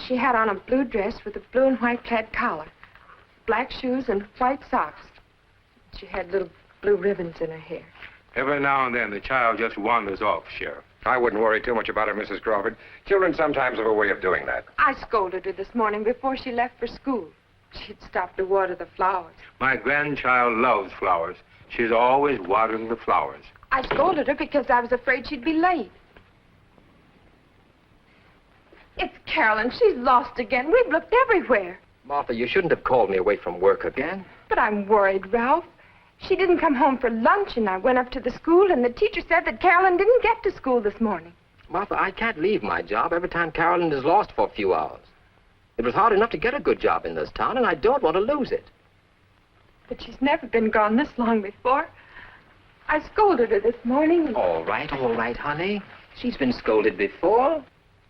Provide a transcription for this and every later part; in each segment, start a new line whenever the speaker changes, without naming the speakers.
She had on a blue dress with a blue and white plaid collar, black shoes, and white socks. She had little blue ribbons in her hair.
Every now and then, the child just wanders off, Sheriff.
I wouldn't worry too much about it, Mrs. Crawford. Children sometimes have a way of doing that.
I scolded her this morning before she left for school. She'd stopped to water the flowers.
My grandchild loves flowers. She's always watering the flowers.
I scolded her because I was afraid she'd be late. It's Carolyn. She's lost again. We've looked everywhere.
Martha, you shouldn't have called me away from work again.
But I'm worried, Ralph. She didn't come home for lunch, and I went up to the school, and the teacher said that Carolyn didn't get to school this morning.
Martha, I can't leave my job every time Carolyn is lost for a few hours. It was hard enough to get a good job in this town, and I don't want to lose it.
But she's never been gone this long before. I scolded her this morning.
All right, honey. She's been scolded before.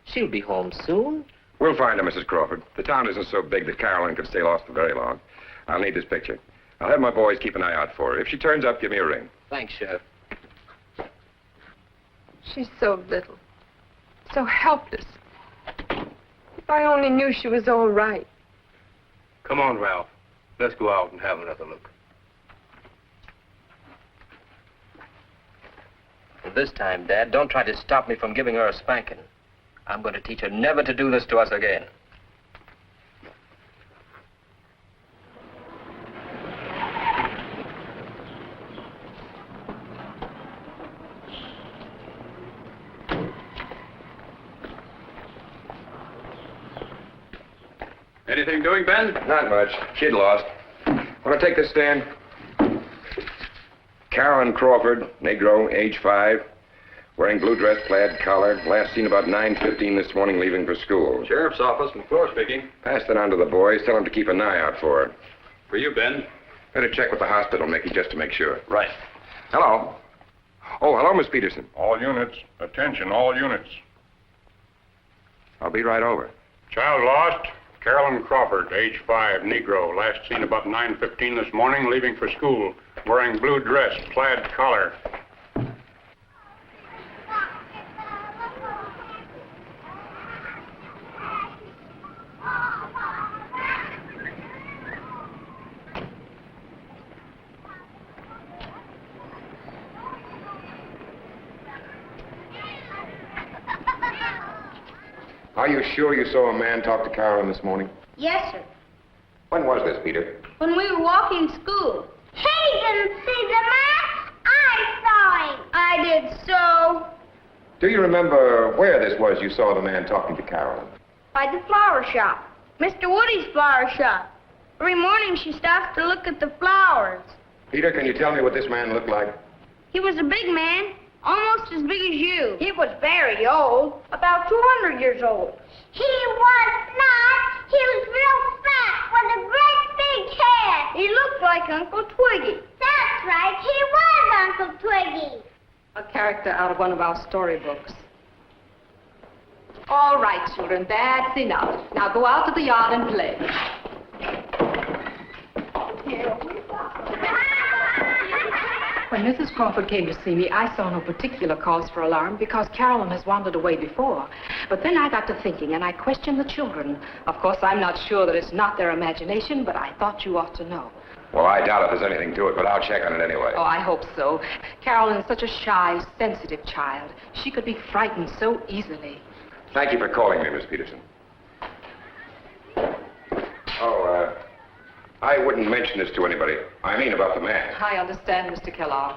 She'll be home soon.
We'll find her, Mrs. Crawford. The town isn't so big that Carolyn could stay lost for very long. I'll need this picture. I'll have my boys keep an eye out for her. If she turns up, give me a ring.
Thanks, Sheriff.
She's so little, so helpless. If I only knew she was all right.
Come on, Ralph. Let's go out and have another look.
And this time, Dad, don't try to stop me from giving her a spanking. I'm going to teach her never to do this to us again.
Anything doing, Ben?
Not much. Kid lost. Want to take this stand? Carolyn Crawford, Negro, age 5. Wearing blue dress, plaid collar. Last seen about 9:15 this morning, leaving for school.
Sheriff's office, McClure speaking.
Pass that on to the boys. Tell them to keep an eye out for her.
For you, Ben.
Better check with the hospital, Mickey, just to make sure.
Right.
Hello. Oh, hello, Miss Peterson.
All units. Attention, all units.
I'll be right over.
Child lost. Carolyn Crawford, age 5, Negro. Last seen about 9:15 this morning, leaving for school. Wearing blue dress, plaid collar.
Are you sure you saw a man talk to Carolyn this morning?
Yes, sir.
When was this, Peter?
When we were walking to school. He didn't see the man. I saw him. I did so.
Do you remember where this was you saw the man talking to Carolyn?
By the flower shop. Mr. Woody's flower shop. Every morning she stops to look at the flowers.
Peter, can you tell me what this man looked like?
He was a big man, almost as big as you. He was very old, about 200 years old. He was not. He was real fat with a great big head. He looked like Uncle Twiggy. That's right. He was Uncle Twiggy.
A character out of one of our storybooks. All right, children, that's enough. Now go out to the yard and play. When Mrs. Crawford came to see me, I saw no particular cause for alarm because Carolyn has wandered away before. But then I got to thinking, and I questioned the children. Of course, I'm not sure that it's not their imagination, but I thought you ought to know.
Well, I doubt if there's anything to it, but I'll check on it anyway.
Oh, I hope so. Carolyn is such a shy, sensitive child. She could be frightened so easily.
Thank you for calling me, Miss Peterson. Oh, I wouldn't mention this to anybody. I mean about the man.
I understand, Mr. Kellogg.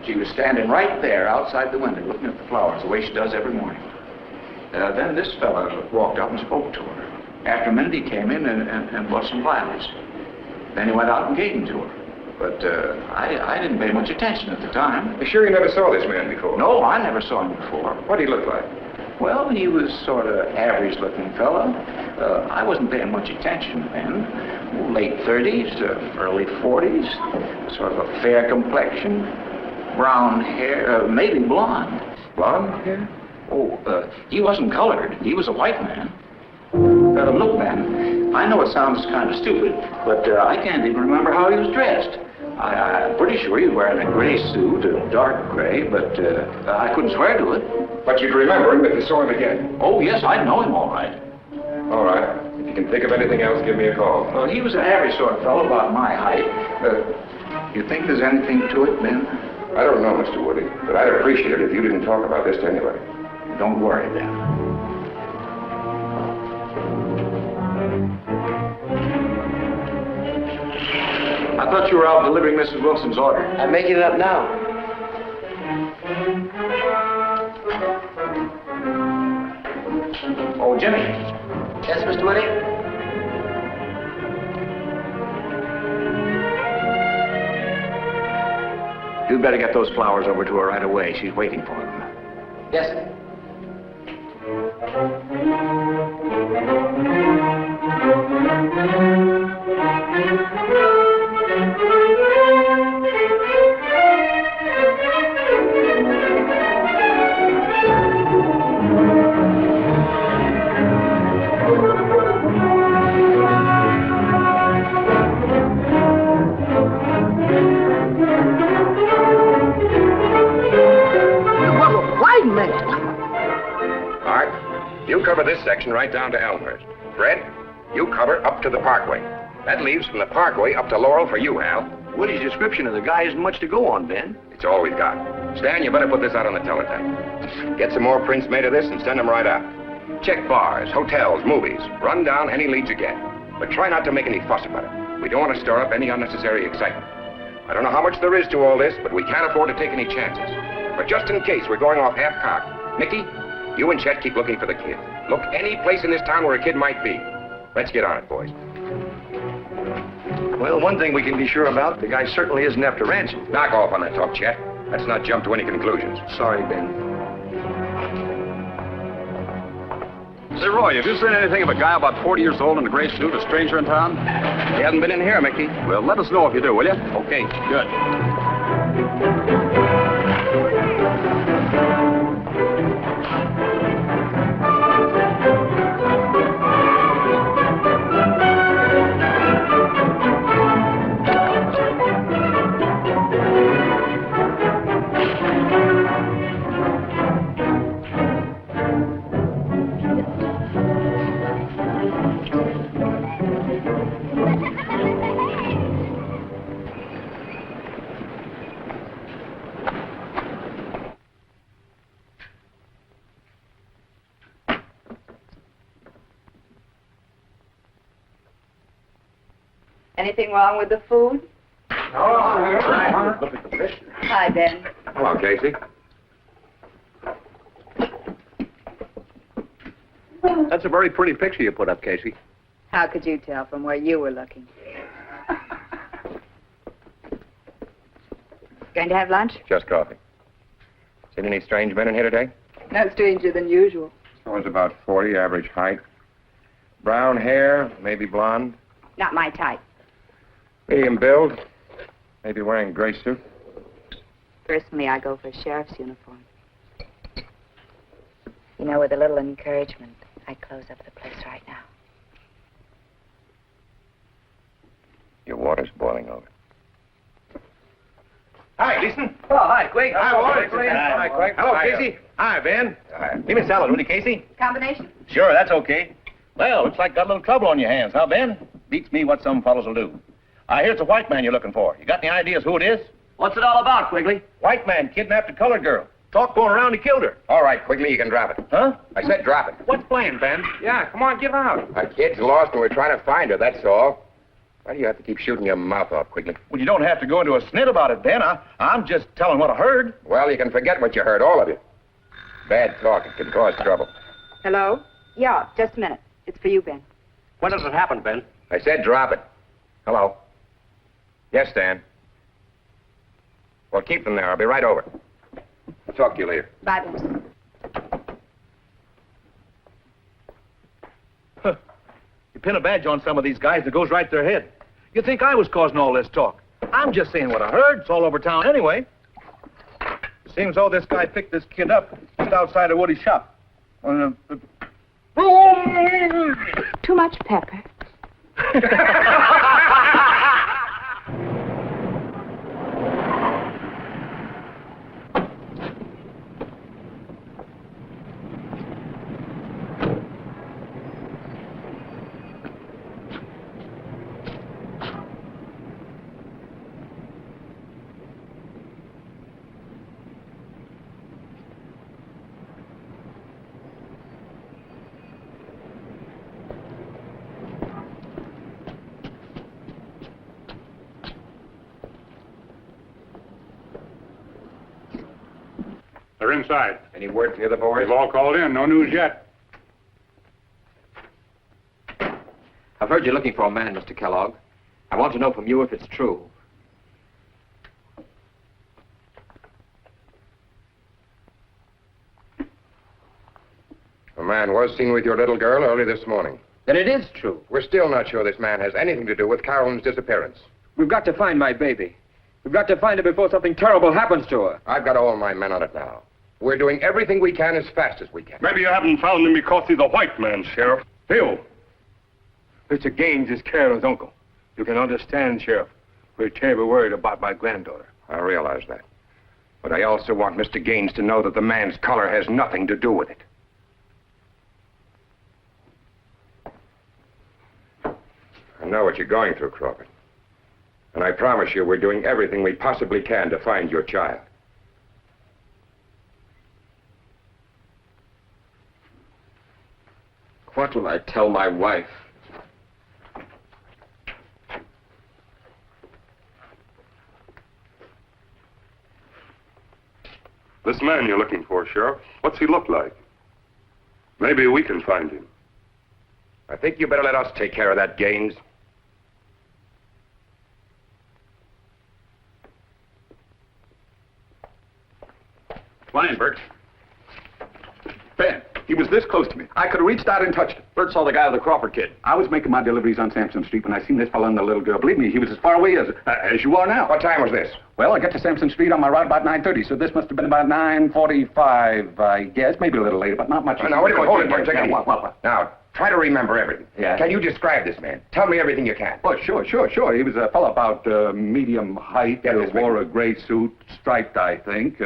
She was standing right there outside the window looking at the flowers the way she does every morning. Then this fella walked up and spoke to her. After a minute, he came in and bought some violets. Then he went out and gave them to her. But I didn't pay much attention at the time.
You sure you never saw this man before?
No, I never saw him before.
What did he look like?
Well, he was sort of average-looking fella. I wasn't paying much attention then. Late 30s, early 40s, sort of a fair complexion. brown hair, maybe blonde.
Blonde hair?
Oh, he wasn't colored. He was a white man. Look, Ben, I know it sounds kind of stupid, but I can't even remember how he was dressed. I'm pretty sure he was wearing a gray suit, a dark gray, but I couldn't swear to it.
But you'd remember him if you saw him again.
Oh, yes, I'd know him all right.
All right. If you can think of anything else, give me a call.
Well, he was an average sort of fellow, about my height. You think there's anything to it, Ben?
I don't know, Mr. Woody, but I'd appreciate it if you didn't talk about this to anybody.
Don't worry, Ben. I thought you were out delivering Mrs. Wilson's order.
I'm making it up now.
Oh, Jimmy.
Yes, Mr. Woody?
You'd better get those flowers over to her right away. She's waiting for them.
Yes, sir.
You cover this section right down to Elmhurst. Fred, you cover up to the Parkway. That leaves from the Parkway up to Laurel for you, Hal.
Woody's description of the guy isn't much to go on, Ben.
It's all we've got. Stan, you better put this out on the teletype. Get some more prints made of this and send them right out. Check bars, hotels, movies. Run down any leads you get. But try not to make any fuss about it. We don't want to stir up any unnecessary excitement. I don't know how much there is to all this, but we can't afford to take any chances. But just in case we're going off half-cocked, Mickey, you and Chet keep looking for the kid. Look any place in this town where a kid might be. Let's get on it, boys.
Well, one thing we can be sure about, the guy certainly isn't after ransom.
Knock off on that talk, Chet. Let's not jump to any conclusions.
Sorry, Ben.
Say, Roy, have you seen anything of a guy about 40 years old in a gray suit, a stranger in town?
He hasn't been in here, Mickey.
Well, let us know if you do, will you?
Okay.
Good.
Anything wrong with the food?
Oh, look at the picture.
Hi, Ben.
Hello, Casey.
That's a very pretty picture you put up, Casey.
How could you tell from where you were looking? Going to have lunch?
Just coffee. Seen any strange men in here today?
No stranger than usual.
Someone's about 40, average height. Brown hair, maybe blonde.
Not my type.
Medium build. Maybe wearing a gray suit.
Personally, I go for a sheriff's uniform. You know, with a little encouragement, I'd close up the place right now.
Your water's boiling over.
Hi, Gleason. Oh, hi, Quake. Hi, Quake. Hi, Quake. Hello, Casey. Hi, Ben.
Hi.
Give me a salad, will you, Casey?
Combination?
Sure, that's okay. Well, looks like got a little trouble on your hands, huh, Ben? Beats me what some fellows will do. I hear it's a white man you're looking for. You got any ideas who it is?
What's it all about, Quigley?
White man kidnapped a colored girl. Talk going around he killed her.
All right, Quigley, you can drop it.
Huh?
I said drop it.
What's playing, Ben?
Yeah, come on, give out.
A kid's lost and we're trying to find her, that's all. Why do you have to keep shooting your mouth off, Quigley?
Well, you don't have to go into a snit about it, Ben. I'm just telling what I heard.
Well, you can forget what you heard, all of you. Bad talk, it can cause trouble.
Hello? Yeah, just a minute. It's for you, Ben.
When does it happen, Ben?
I said drop it. Hello? Yes, Stan. Well, keep them there. I'll be right over. I'll talk to you later.
Bye, Ben.
You pin a badge on some of these guys and it goes right to their head. You think I was causing all this talk? I'm just saying what I heard. It's all over town anyway. Seems though this guy picked this kid up just outside of Woody's shop.
Too much pepper.
They're inside.
Any word from the other boys?
They've all called in. No news yet.
I've heard you're looking for a man, Mr. Kellogg. I want to know from you if it's true.
A man was seen with your little girl early this morning.
Then it is true.
We're still not sure this man has anything to do with Carolyn's disappearance.
We've got to find my baby. We've got to find her before something terrible happens to her.
I've got all my men on it now. We're doing everything we can as fast as we can.
Maybe you haven't found him because he's a white man, Sheriff.
Bill, Mr. Gaines is Carolyn's uncle. You can understand, Sheriff. We're terribly worried about my granddaughter.
I realize that. But I also want Mr. Gaines to know that the man's color has nothing to do with it. I know what you're going through, Crawford. And I promise you we're doing everything we possibly can to find your child.
What will I tell my wife?
This man you're looking for, Sheriff, what's he look like? Maybe we can find him.
I think you better let us take care of that, Gaines.
Flying, Bert. Ben, he was this close to me. I could have reached out and touched him. Bert saw the guy with the Crawford kid. I was making my deliveries on Sampson Street when I seen this fella and the little girl. Believe me, he was as far away as you are now.
What time was this?
Well, I got to Sampson Street on my route about 9:30, so this must have been about 9:45, I guess. Maybe a little later, but not much.
Now, wait a minute, hold it, Bert. Take it easy.
What?
Now, try to remember everything.
Yeah.
Can you describe this man? Tell me everything you can.
Oh, sure. He was a fellow about medium height, wore a gray suit, striped, I think,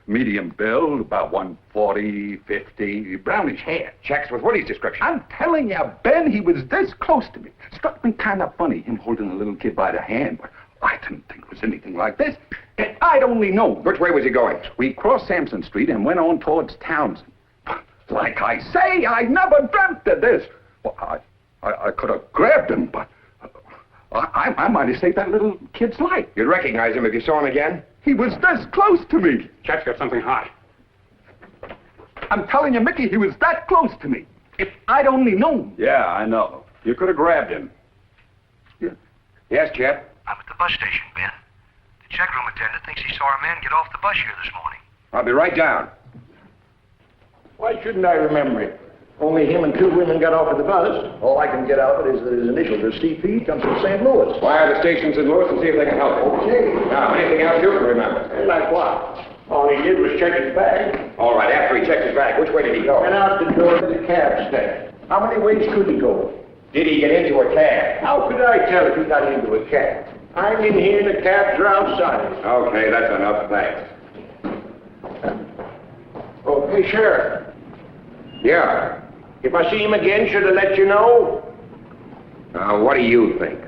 medium build, about 140, 50, brownish hair.
Checks with Woody's description.
I'm telling you, Ben, he was this close to me. Struck me kind of funny, him holding a little kid by the hand. But I didn't think it was anything like this. And I'd only known.
Which way was he going?
We crossed Sampson Street and went on towards Townsend. Like I say, I never dreamt of this. Well, I could have grabbed him, but I might have saved that little kid's life.
You'd recognize him if you saw him again?
He was this close to me.
Chap's got something hot.
I'm telling you, Mickey, he was that close to me. If I'd only known. Yeah, I know. You could have grabbed him.
Yeah. Yes, Chet?
I'm at the bus station, Ben. The check room attendant thinks he saw a man get off the bus here this morning.
I'll be right down.
Why shouldn't I remember it? Only him and two women got off of the bus. All I can get out of it is that his initials are CP, comes from St. Louis.
Wire the stations in Louis and see if they can help you.
Okay.
Now, anything else you can remember?
Like what? All he did was check his bag.
All right, after he checked his bag, which way did he go?
Went out the door to the cab stand. How many ways could he go?
Did he get into a cab?
How could I tell if he got into a cab? I'm in here and the cabs are outside.
Okay, that's enough, thanks.
Oh, hey, Sheriff.
Yeah.
If I see him again, should I let you know?
Now, what do you think?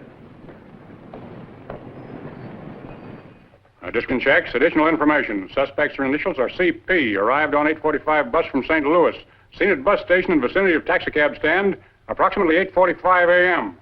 Discount checks, additional information. Suspect's initials are CP. Arrived on 8:45 bus from St. Louis. Seen at bus station in vicinity of taxicab stand, approximately 8:45 a.m.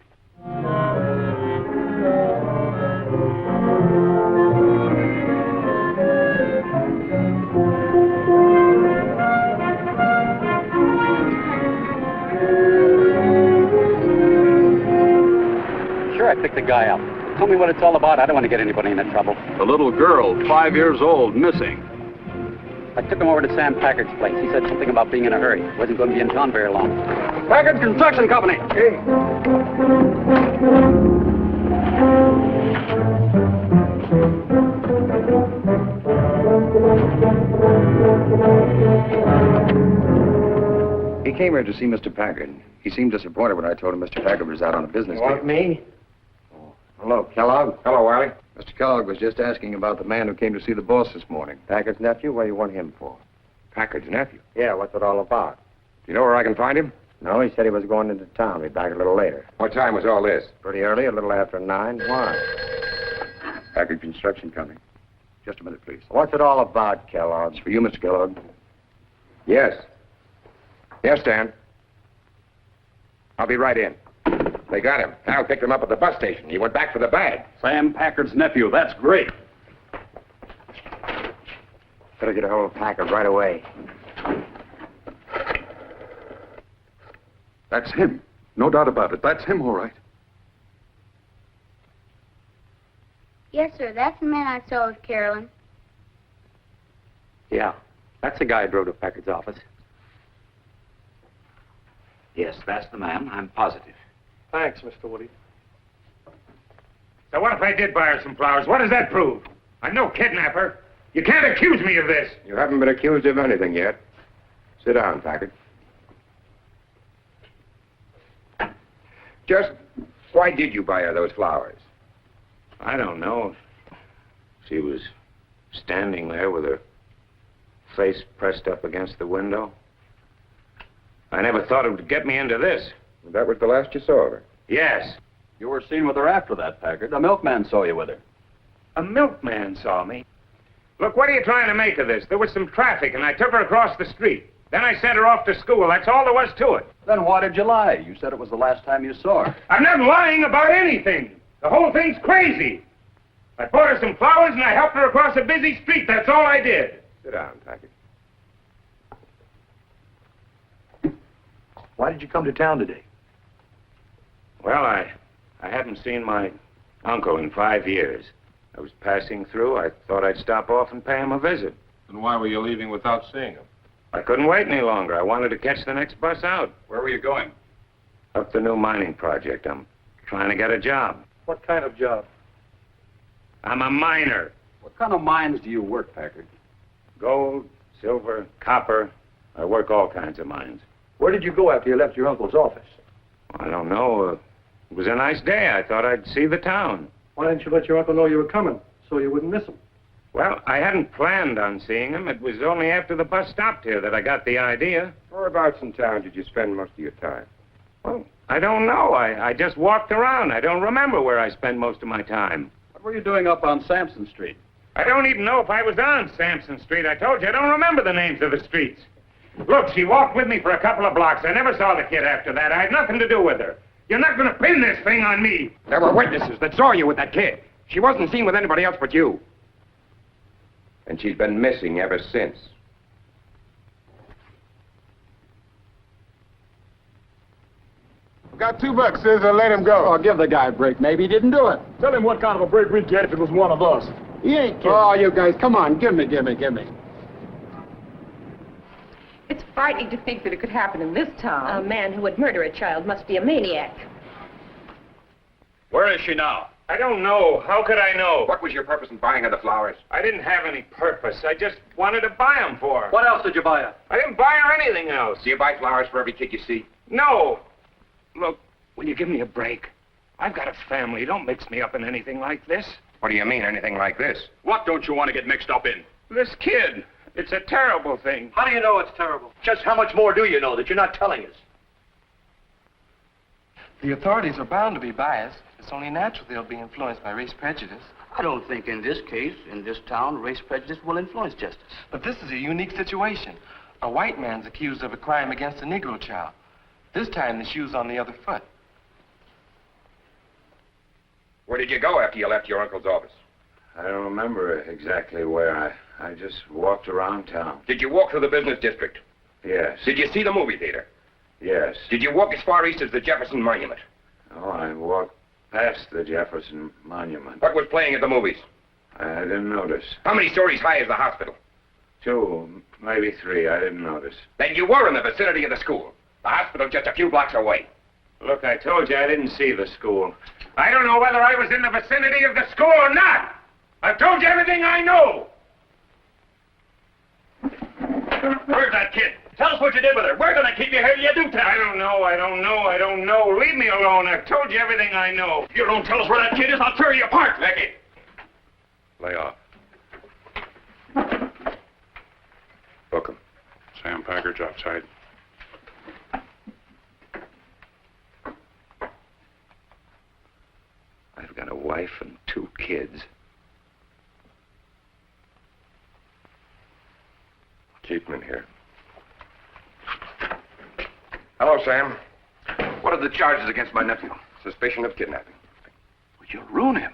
Sure, I picked the guy up. Tell me what it's all about. I don't want to get anybody into trouble.
The little girl, 5 years old, missing.
I took him over to Sam Packard's place. He said something about being in a hurry. Wasn't going to be in town very long.
Packard Construction Company.
Hey.
came here to see Mr. Packard. He seemed disappointed when I told him Mr. Packard was out on a business
You want
trip.
me? Oh, hello, Kellogg.
Hello, Wiley. Mr. Kellogg was just asking about the man who came to see the boss this morning.
Packard's nephew? What do you want him for?
Packard's nephew?
Yeah, what's it all about?
Do you know where I can find him?
No, he said he was going into town. Be back a little later.
What time was all this?
Pretty early, a little after 9. Why?
Packard Construction Company. Just a minute, please.
What's it all about, Kellogg?
It's for you, Mr. Kellogg. Yes. Yes, Dan. I'll be right in. They got him. Al picked him up at the bus station. He went back for the bag.
Sam Packard's nephew. That's great.
Better get a hold of Packard right away.
That's him. No doubt about it. That's him, all right.
Yes, sir. That's the man I saw with Carolyn.
Yeah, that's the guy who drove to Packard's office.
Yes, that's the man. I'm positive.
Thanks, Mr. Woody.
So what if I did buy her some flowers? What does that prove? I'm no kidnapper. You can't accuse me of this.
You haven't been accused of anything yet. Sit down, Packard. Just why did you buy her those flowers?
I don't know. She was standing there with her face pressed up against the window. I never thought it would get me into this.
That was the last you saw of her?
Yes.
You were seen with her after that, Packard. A milkman saw you with her.
A milkman saw me. Look, what are you trying to make of this? There was some traffic, and I took her across the street. Then I sent her off to school. That's all there was to it.
Then why did you lie? You said it was the last time you saw her.
I'm not lying about anything. The whole thing's crazy. I bought her some flowers, and I helped her across a busy street. That's all I did.
Sit down, Packard.
Why did you come to town today?
Well, I hadn't seen my uncle in 5 years. I was passing through. I thought I'd stop off and pay him a visit.
And why were you leaving without seeing him?
I couldn't wait any longer. I wanted to catch the next bus out.
Where were you going?
Up the new mining project. I'm trying to get a job.
What kind of job?
I'm a miner.
What kind of mines do you work, Packard?
Gold, silver, copper. I work all kinds of mines.
Where did you go after you left your uncle's office?
I don't know. It was a nice day. I thought I'd see the town.
Why didn't you let your uncle know you were coming so you wouldn't miss him?
Well, I hadn't planned on seeing him. It was only after the bus stopped here that I got the idea.
Whereabouts in town did you spend most of your time?
Well, I don't know. I just walked around. I don't remember where I spent most of my time.
What were you doing up on Sampson Street?
I don't even know if I was on Sampson Street. I told you, I don't remember the names of the streets. Look, she walked with me for a couple of blocks. I never saw the kid after that. I had nothing to do with her. You're not going to pin this thing on me.
There were witnesses that saw you with that kid. She wasn't seen with anybody else but you. And she's been missing ever since.
Got $2, Scissor. Let him go.
Oh, give the guy a break. Maybe he didn't do it.
Tell him what kind of a break we'd get if it was one of us.
He ain't kidding. Oh, you guys, come on. Give me.
It's frightening to think that it could happen in this town.
A man who would murder a child must be a maniac.
Where is she now?
I don't know. How could I know?
What was your purpose in buying her the flowers?
I didn't have any purpose. I just wanted to buy them for her.
What else did you buy her?
I didn't buy her anything else.
Do you buy flowers for every kid you see?
No. Look, will you give me a break? I've got a family. Don't mix me up in anything like this.
What do you mean, anything like this?
What don't you want to get mixed up in?
This kid. It's a terrible thing.
How do you know it's terrible?
Just how much more do you know that you're not telling us?
The authorities are bound to be biased. It's only natural they'll be influenced by race prejudice.
I don't think in this case, in this town, race prejudice will influence justice.
But this is a unique situation. A white man's accused of a crime against a Negro child. This time the shoe's on the other foot.
Where did you go after you left your uncle's office?
I don't remember exactly where. I just walked around town.
Did you walk through the business district?
Yes.
Did you see the movie theater?
Yes.
Did you walk as far east as the Jefferson Monument?
Oh, I walked past the Jefferson Monument.
What was playing at the movies?
I didn't notice.
How many stories high is the hospital?
2, maybe 3. I didn't notice.
Then you were in the vicinity of the school. The hospital's just a few blocks away.
Look, I told you I didn't see the school.
I don't know whether I was in the vicinity of the school or not. I've told you everything I know.
Where's that kid?
Tell us what you did with her. We're going to keep you here till you do tell.
I don't know. Leave me alone. I've told you everything I know.
If you don't tell us where that kid is, I'll tear you apart.
Becky. Lay off. Book him.
Sam Packard's outside.
I've got a wife and 2 kids. Keep him in here. Hello, Sam. What are the charges against my nephew? Suspicion of kidnapping.
You'll ruin him.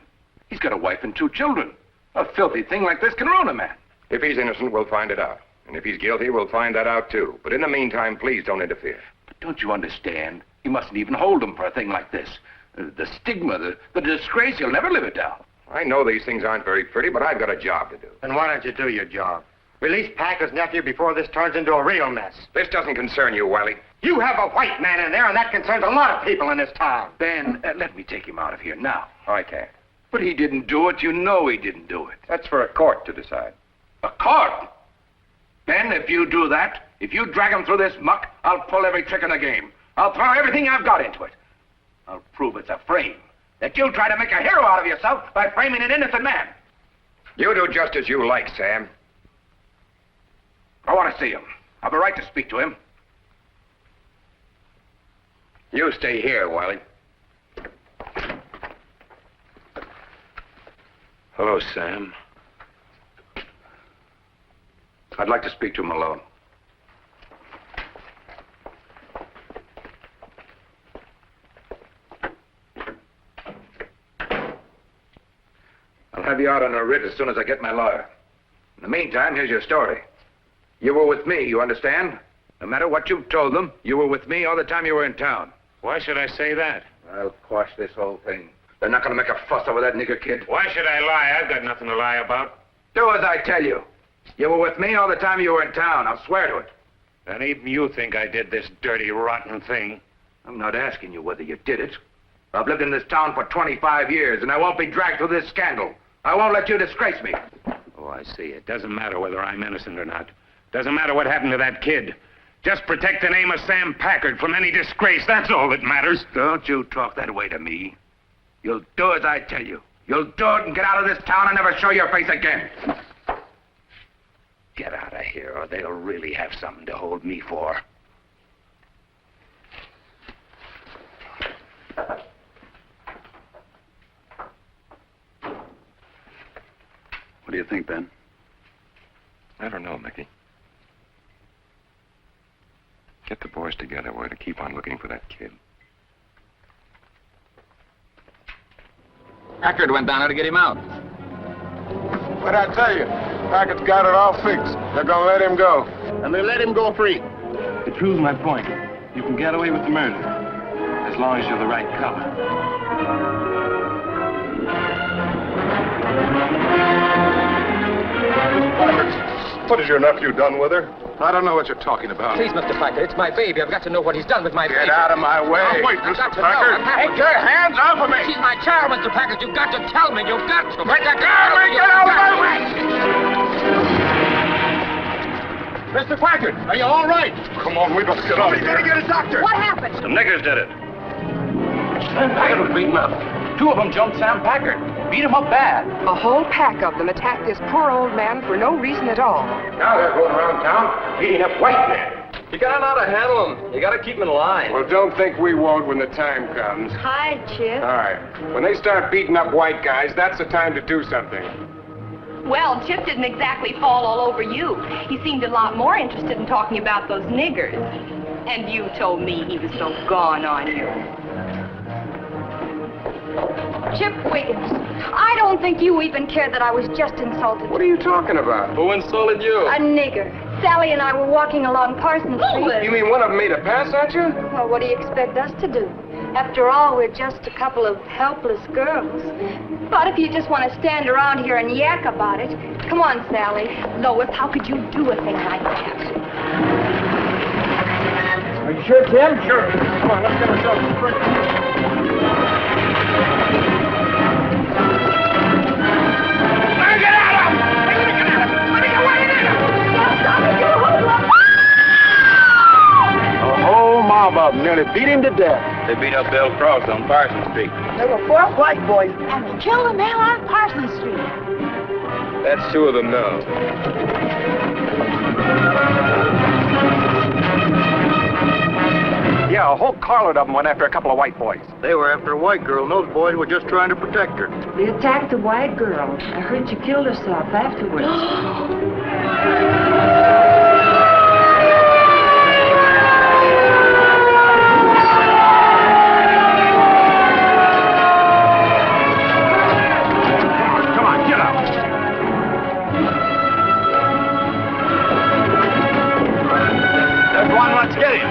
He's got a wife and 2 children. A filthy thing like this can ruin a man.
If he's innocent, we'll find it out. And if he's guilty, we'll find that out, too. But in the meantime, please don't interfere.
But don't you understand? You mustn't even hold him for a thing like this. The stigma, the disgrace, you'll never live it down.
I know these things aren't very pretty, but I've got a job to do.
Then why don't you do your job? Release Packer's nephew before this turns into a real mess.
This doesn't concern you, Wiley.
You have a white man in there, and that concerns a lot of people in this town.
Ben, let me take him out of here now.
I can't.
But he didn't do it. You know he didn't do it.
That's for a court to decide.
A court? Ben, if you do that, if you drag him through this muck, I'll pull every trick in the game. I'll throw everything I've got into it. I'll prove it's a frame. That you'll try to make a hero out of yourself by framing an innocent man.
You do just as you like, Sam.
I want to see him. I've a right to speak to him.
You stay here, Wiley. Hello, Sam.
I'd like to speak to him alone. I'll have you out on a writ as soon as I get my lawyer. In the meantime, here's your story. You were with me, you understand? No matter what you've told them, you were with me all the time you were in town.
Why should I say that?
I'll quash this whole thing. They're not going to make a fuss over that nigger kid.
Why should I lie? I've got nothing to lie about.
Do as I tell you. You were with me all the time you were in town. I'll swear to it.
And even you think I did this dirty, rotten thing?
I'm not asking you whether you did it. I've lived in this town for 25 years, and I won't be dragged through this scandal. I won't let you disgrace me.
Oh, I see. It doesn't matter whether I'm innocent or not. Doesn't matter what happened to that kid. Just protect the name of Sam Packard from any disgrace. That's all that matters.
Don't you talk that way to me. You'll do as I tell you. You'll do it and get out of this town and never show your face again.
Get out of here, or they'll really have something to hold me for.
What do you think, Ben?
I don't know, Mickey. Get the boys together. We're to keep on looking for that kid.
Packard went down there to get him out.
What'd I tell you? Packard's got it all fixed. They're gonna let him go.
And they let him go free.
It proves my point. You can get away with the murder, as long as you're the right color.
What has your nephew done with her? I don't know what you're talking about.
Please, Mr. Packard, it's my baby. I've got to know what he's done with my baby.
Get out of my way.
Oh, wait, Mr. Packard.
Take your hands off of me.
She's my child, Mr. Packard. You've got to tell me. You've got to.
Get out of my way.
Mr. Packard, are you all right?
Come on, we must get out of here.
Get a doctor.
What happened?
Some niggers did it.
Sam Packard was beaten up. 2 of them jumped Sam Packard. Beat him up bad.
A whole pack of them attacked this poor old man for no reason at all.
Now they're going around town beating up white men.
You gotta know how to handle them. You gotta keep them in line.
Well, don't think we won't when the time comes.
Hi, Chip.
All right. When they start beating up white guys, that's the time to do something.
Well, Chip didn't exactly fall all over you. He seemed a lot more interested in talking about those niggers. And you told me he was so gone on you.
Chip Wiggins, I don't think you even care that I was just insulted.
What are you talking about?
Who insulted you?
A nigger. Sally and I were walking along Parsons Street.
You mean one of them made a pass at you?
Well, what do you expect us to do? After all, we're just a couple of helpless girls. But if you just want to stand around here and yak about it, come on, Sally.
Lois, how could you do a thing like that?
Are you sure, Tim? Sure. Come on, let's get ourselves a drink.
Get out of him! Let me get out of him! Let me get away with him!
Stop it, you hoodlum!
beat him to death.
They beat up Bill Cross on Parsons Street.
There were 4 white boys, and they killed a man on Parsons Street.
That's 2 of them now.
Yeah, a whole carload of them went after a couple of white boys.
They were after a white girl, and those boys were just trying to protect her.
They attacked the white girl. I heard she killed herself afterwards.
Come on, get out.
There's one, let's get him.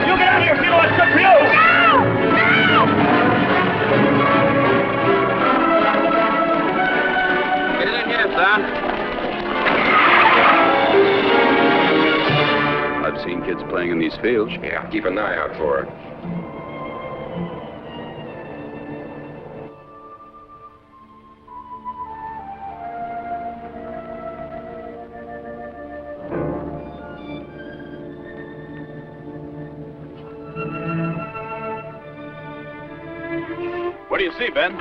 You get out of here if you know what's good for you.
Get it in here, son.
I've seen kids playing in these fields.
Yeah, keep an eye out for it.
What do you see, Ben?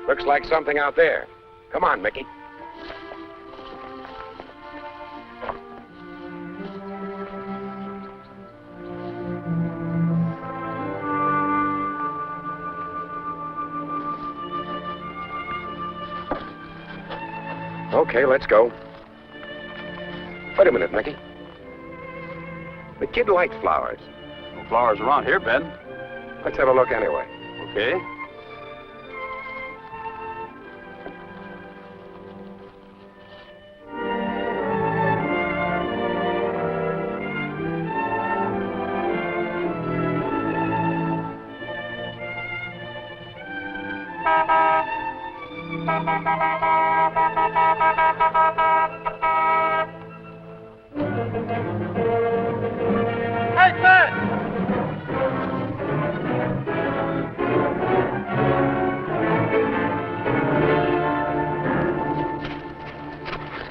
Looks like something out there. Come on, Mickey. Okay, let's go. Wait a minute, Mickey. The kid likes flowers.
No flowers around here, Ben.
Let's have a look anyway.
Okay.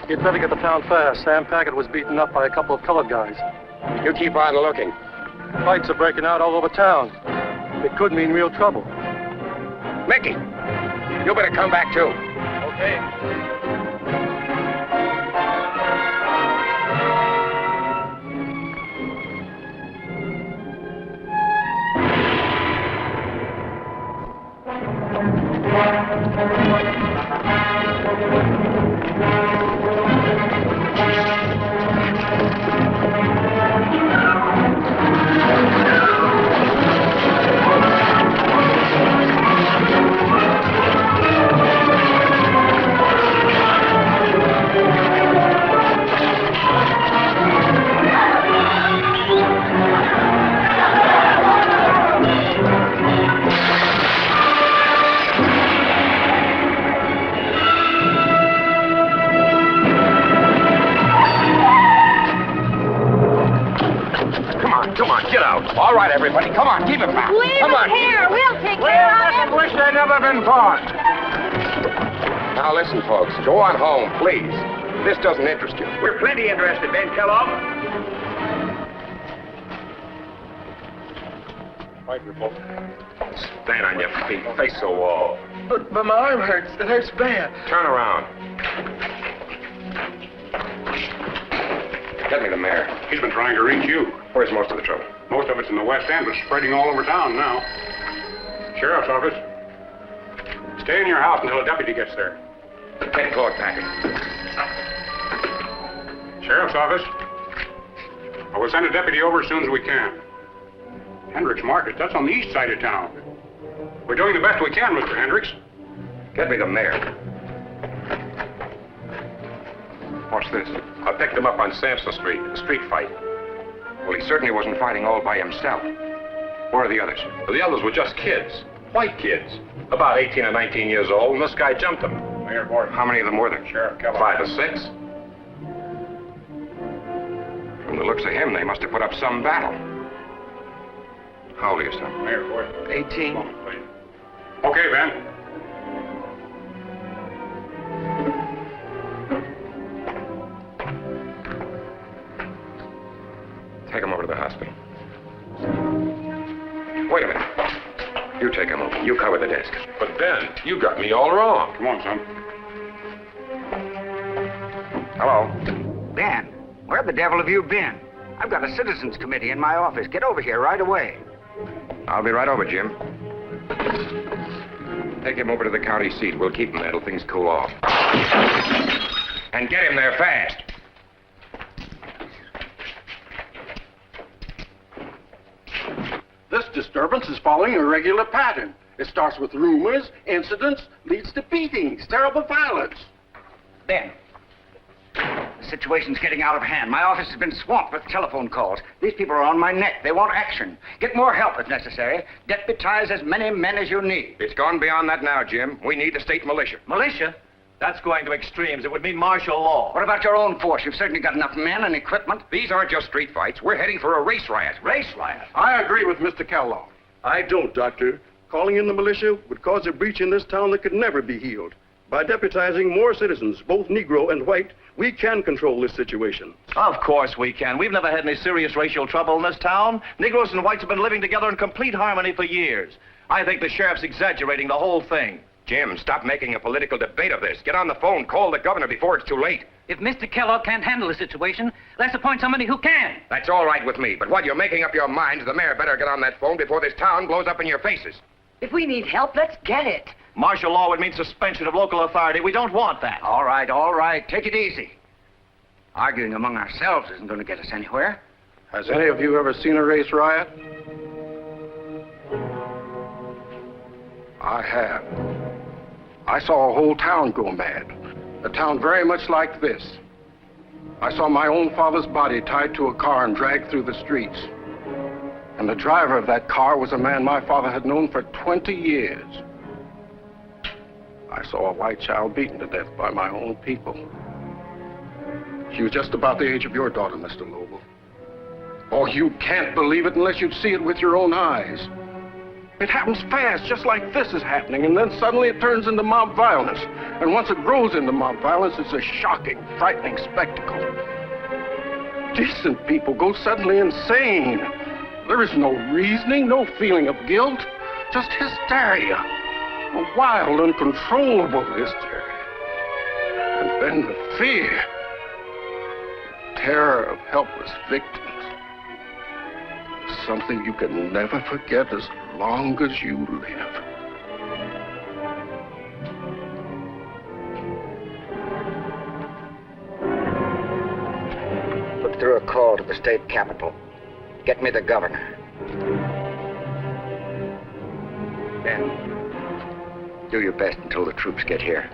You'd better get to town fast. Sam Packard was beaten up by a couple of colored guys.
You keep on looking.
Fights are breaking out all over town. It could mean real trouble.
Mickey, you better come back too.
Okay.
Come on, get out. All right, everybody, come on, keep it back.
Leave
Come on.
it here. We'll take care of it.
Wish they'd never been born.
Now listen, folks, go on home, please. This doesn't interest you.
We're plenty interested, Ben Kellogg.
Right, report.
Stand on your feet, face the wall.
But my arm hurts. It hurts bad.
Turn around. Get me the mayor.
He's been trying to reach you.
Where's most of the trouble?
Most of it's in the West End, but spreading all over town now. Sheriff's office. Stay in your house until a deputy gets there.
Take Claude Packard.
Sheriff's office. I will send a deputy over as soon as we can. Hendricks Market, that's on the east side of town. We're doing the best we can, Mr. Hendricks.
Get me the mayor.
What's this?
I picked him up on Sampson Street, a street fight. Well, he certainly wasn't fighting all by himself. Where are the others?
Well, the others were just kids. White kids. About 18 or 19 years old, and this guy jumped them.
Mayor Gordon.
How many of them were there?
Sheriff Kellogg.
5 or 6. From the looks of him, they must have put up some battle. How old are you, son?
Mayor Gordon.
18.
Come on, please. Okay, Ben.
Take him over to the hospital. You cover the desk.
But Ben, you got me all wrong.
Come on, son.
Hello.
Ben, where the devil have you been? I've got a citizens committee in my office. Get over here right away.
I'll be right over, Jim. Take him over to the county seat. We'll keep him there till things cool off. And get him there fast.
This disturbance is following a regular pattern. It starts with rumors, incidents, leads to beatings, terrible violence.
Ben, the situation's getting out of hand. My office has been swamped with telephone calls. These people are on my neck. They want action. Get more help if necessary. Deputize as many men as you need.
It's gone beyond that now, Jim. We need the state militia.
Militia?
That's going to extremes. It would mean martial law.
What about your own force? You've certainly got enough men and equipment.
These aren't just street fights. We're heading for a race riot.
Race riot?
I agree with Mr. Kellogg.
I don't, Doctor. Calling in the militia would cause a breach in this town that could never be healed. By deputizing more citizens, both Negro and white, we can control this situation.
Of course we can. We've never had any serious racial trouble in this town. Negroes and whites have been living together in complete harmony for years. I think the sheriff's exaggerating the whole thing.
Jim, stop making a political debate of this. Get on the phone, call the governor before it's too late.
If Mr. Kellogg can't handle the situation, let's appoint somebody who can.
That's all right with me, but while you're making up your minds, the mayor better get on that phone before this town blows up in your faces.
If we need help, let's get it.
Martial law would mean suspension of local authority. We don't want that.
All right. Take it easy. Arguing among ourselves isn't going to get us anywhere.
Has any of you ever seen a race riot? I have. I saw a whole town go mad. A town very much like this. I saw my own father's body tied to a car and dragged through the streets. And the driver of that car was a man my father had known for 20 years. I saw a white child beaten to death by my own people. She was just about the age of your daughter, Mr. Lobel. Oh, you can't believe it unless you see it with your own eyes. It happens fast, just like this is happening, and then suddenly it turns into mob violence. And once it grows into mob violence, it's a shocking, frightening spectacle. Decent people go suddenly insane. There is no reasoning, no feeling of guilt, just hysteria. A wild, uncontrollable hysteria. And then the fear, terror of helpless victims. Something you can never forget as long as you live.
Put through a call to the state capitol. Get me the governor. Ben, do your best until the troops get here.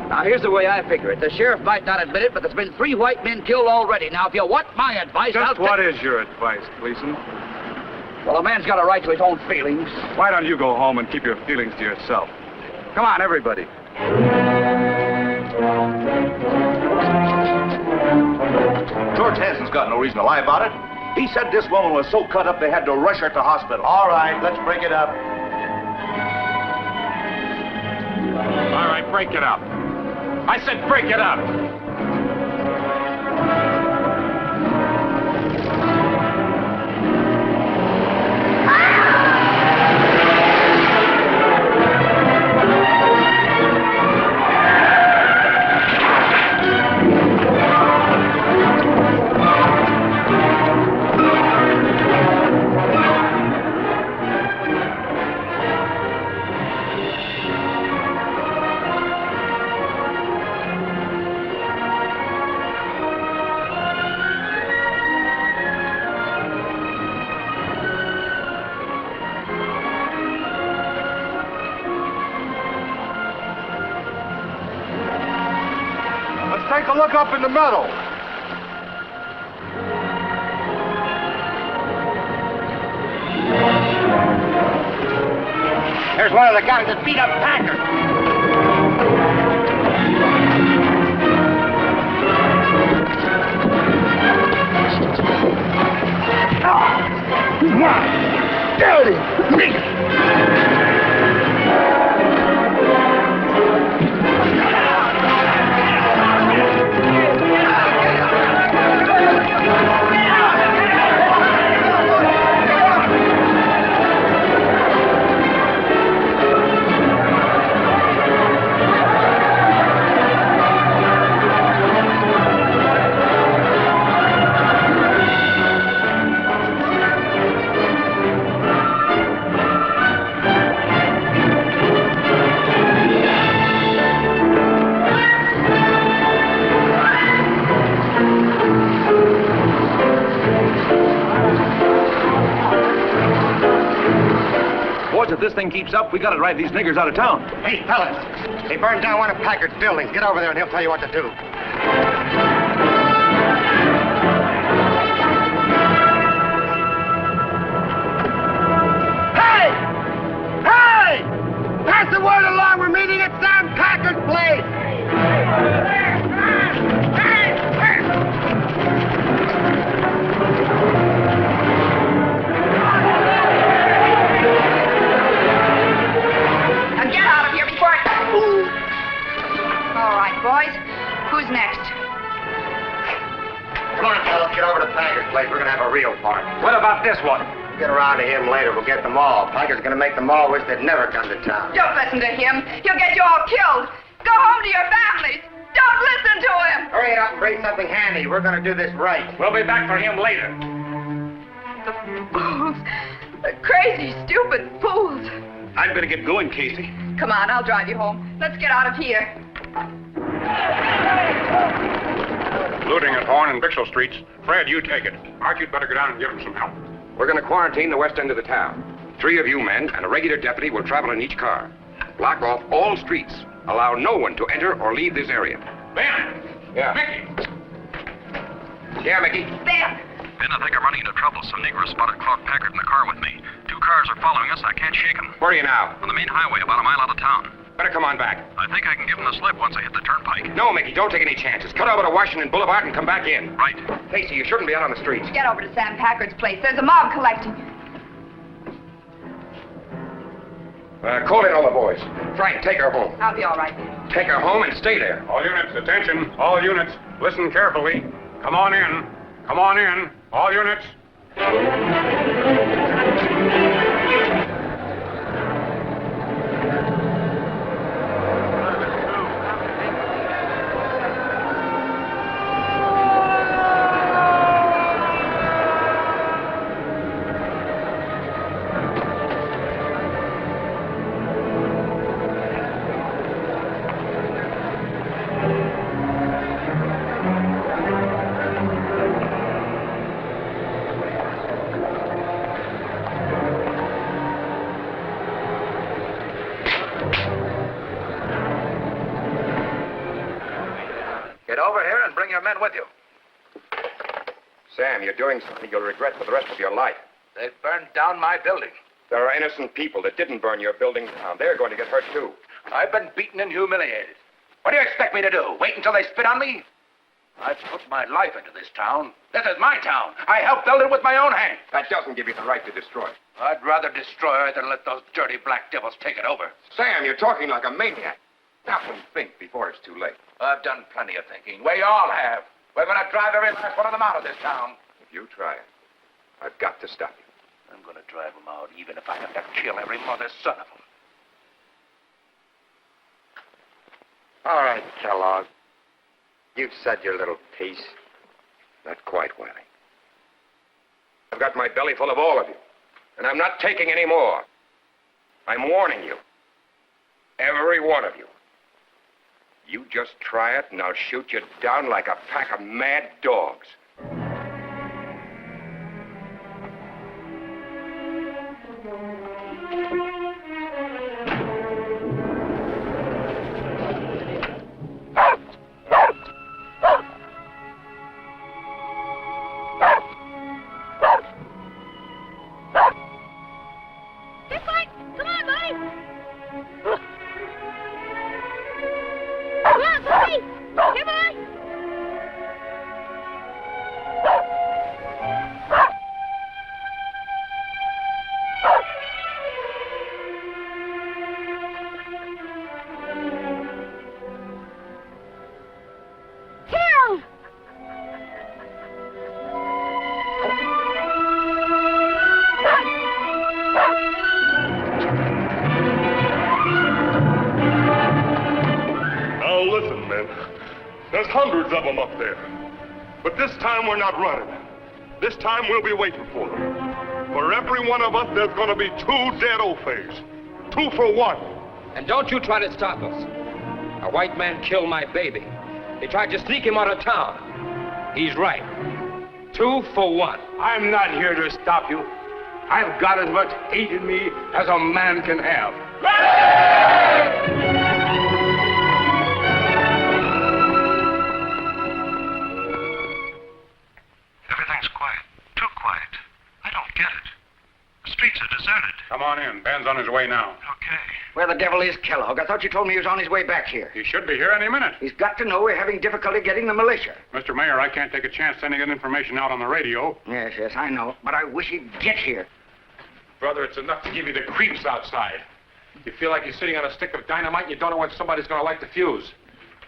Now, here's the way I figure it. The sheriff might not admit it, but there's been 3 white men killed already. Now, if you want my advice,
Just what is your advice, Gleason?
Well, a man's got a right to his own feelings.
Why don't you go home and keep your feelings to yourself? Come on, everybody.
George Hansen's got no reason to lie about it. He said this woman was so cut up they had to rush her to hospital. All right, let's break it up.
All right, break it up. I said break it up.
Take a look up in the meadow.
There's one of the guys that beat up Packer.
Daddy!
If this thing keeps up, we gotta drive these niggers out of town.
Hey, fellas, they burned down one of Packard's buildings. Get over there and he'll tell you what to do. Hey! Hey! Pass the word along. We're meeting at Sam Packard's place.
All right, boys. Who's next?
Come on, fellas, get over to Packard's place. We're gonna have a real party.
What about this one?
We'll get around to him later. We'll get them all. Packard's gonna make them all wish they'd never come to town.
Don't listen to him. He'll get you all killed. Go home to your families. Don't listen to him.
Hurry up and bring something handy. We're gonna do this right.
We'll be back for him later.
The fools. The crazy, stupid fools.
I'd better get going, Casey.
Come on, I'll drive you home. Let's get out of here.
Looting at Horn and Bixel Streets. Fred, you take it. Art, you'd better go down and give him some help.
We're going to quarantine the west end of the town. 3 of you men and a regular deputy will travel in each car. Block off all streets. Allow no one to enter or leave this area.
Ben!
Yeah.
Mickey!
Yeah, Mickey?
Ben!
Ben, I think I'm running into trouble. Some Negroes spotted Clark Packard in the car with me. 2 cars are following us. I can't shake them.
Where are you now?
On the main highway, about a mile out of town.
Better come on back.
I think I can give them the slip once I hit the turnpike.
No, Mickey, don't take any chances. Cut over to Washington Boulevard and come back in.
Right.
Casey, you shouldn't be out on the streets.
Get over to Sam Packard's place. There's a mob collecting.
Call in all the boys. Frank, take her home.
I'll be all right.
Take her home and stay there.
All units, attention. All units, listen carefully. Come on in. Come on in. All units.
Your men with you.
Sam, you're doing something you'll regret for the rest of your life.
They've burned down my building.
There are innocent people that didn't burn your building down. They're going to get hurt, too.
I've been beaten and humiliated. What do you expect me to do? Wait until they spit on me? I've put my life into this town. This is my town. I helped build it with my own hands.
That doesn't give you the right to destroy it.
I'd rather destroy it than let those dirty black devils take it over.
Sam, you're talking like a maniac. Stop and think before it's too late.
I've done plenty of thinking. We all have. We're going to drive every last one of them out of this town.
If you try it, I've got to stop you.
I'm going to drive them out, even if I have to kill every mother's son of them.
All right, Kellogg. You've said your little piece. Not quite, Wiley. I've got my belly full of all of you, and I'm not taking any more. I'm warning you. Every one of you. You just try it, and I'll shoot you down like a pack of mad dogs.
Hundreds of them up there. But this time we're not running. This time we'll be waiting for them. For every one of us, there's going to be 2 dead Ofays. 2 for 1.
And don't you try to stop us. A white man killed my baby. They tried to sneak him out of town. He's right. 2 for 1.
I'm not here to stop you.
I've got as much hate in me as a man can have.
Everything's quiet. Too quiet. I don't get it. The streets are deserted.
Come on in. Ben's on his way now.
Okay.
Where the devil is Kellogg? I thought you told me he was on his way back here.
He should be here any minute.
He's got to know we're having difficulty getting the militia.
Mr. Mayor, I can't take a chance sending that information out on the radio.
Yes, I know. But I wish he'd get here.
Brother, it's enough to give you the creeps outside. You feel like you're sitting on a stick of dynamite and you don't know when somebody's going to light the fuse.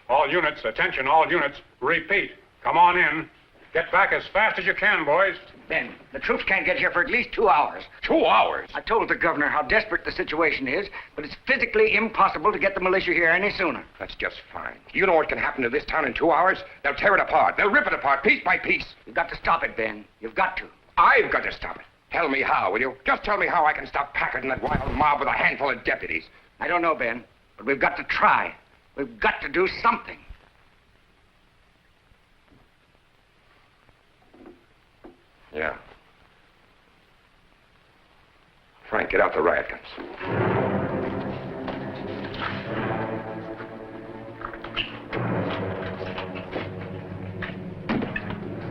All units, attention, all units. Repeat. Come on in. Get back as fast as you can, boys.
Ben, the troops can't get here for at least 2 hours.
2 hours?
I told the governor how desperate the situation is, but it's physically impossible to get the militia here any sooner.
That's just fine. You know what can happen to this town in 2 hours? They'll tear it apart. They'll rip it apart, piece by piece.
You've got to stop it, Ben. You've got to.
I've got to stop it. Tell me how, will you? Just tell me how I can stop Packard and that wild mob with a handful of deputies.
I don't know, Ben, but we've got to try. We've got to do something.
Yeah. Frank, get out the riot guns.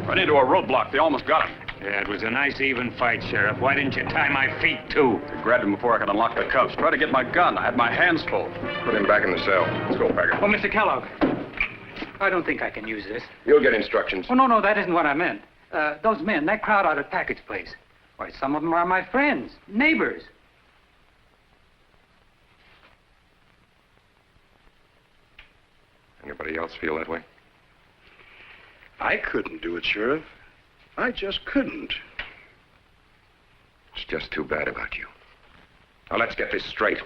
Run into a roadblock. They almost got him.
Yeah, it was a nice even fight, Sheriff. Why didn't you tie my feet, too?
I grabbed him before I could unlock the cuffs. Tried to get my gun. I had my hands full.
Put him back in the cell. Let's go, Packard.
Oh, Mr. Kellogg, I don't think I can use this.
You'll get instructions.
Oh, no, that isn't what I meant. Those men, that crowd out at Packett's place. Why, some of them are my friends, neighbors.
Anybody else feel that way?
I couldn't do it, Sheriff. I just couldn't.
It's just too bad about you. Now, let's get this straight.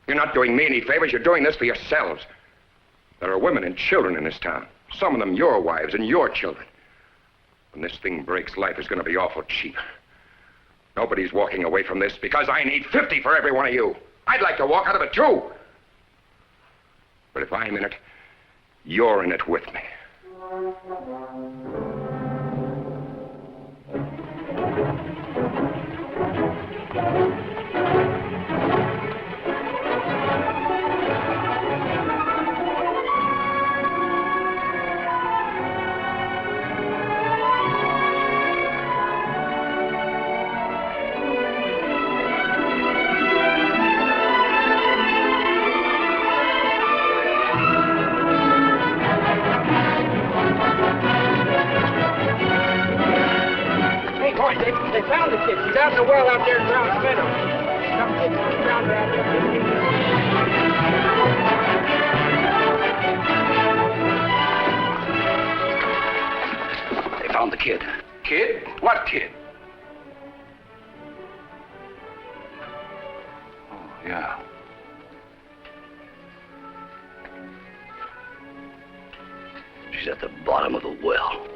You're not doing me any favors. You're doing this for yourselves. There are women and children in this town. Some of them your wives and your children. When this thing breaks, life is going to be awful cheap. Nobody's walking away from this because I need 50 for every one of you. I'd like to walk out of it, too. But if I'm in it, you're in it with me.
They found the kid. She's out in the well out there in Rouse Meadow. Some kid found her out
They found the kid. Kid? What kid? Oh, yeah. She's at the bottom of the well.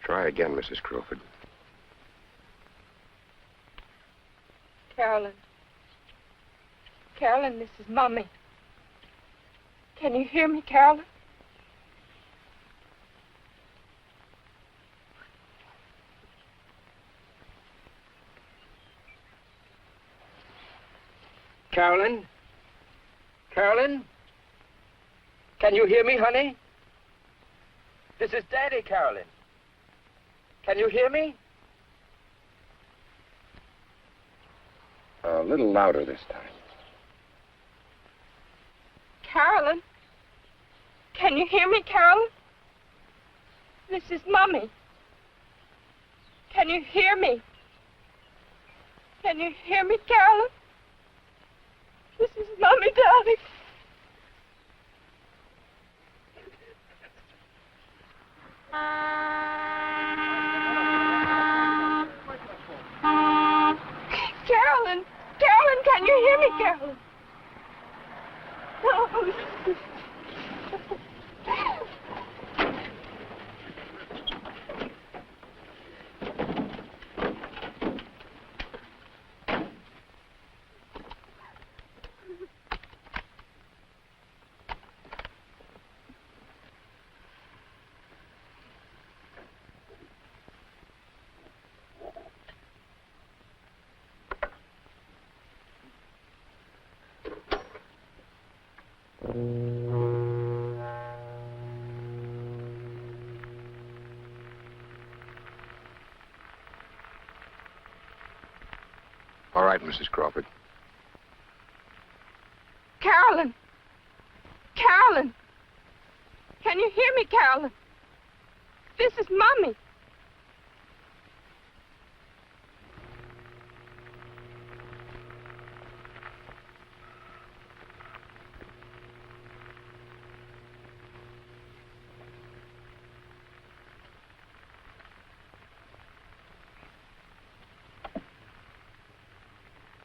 Try again, Mrs. Crawford.
Carolyn. Carolyn, this is Mommy. Can you hear me, Carolyn?
Carolyn? Carolyn? Can you hear me, honey? This is Daddy, Carolyn. Can you hear me?
A little louder this time.
Carolyn? Can you hear me, Carolyn? This is Mommy. Can you hear me? Can you hear me, Carolyn? This
Mommy, darling. Carolyn! Carolyn, can you hear me, Carolyn? Oh.
All right, Mrs. Crawford.
Carolyn! Carolyn! Can you hear me, Carolyn? This is Mommy.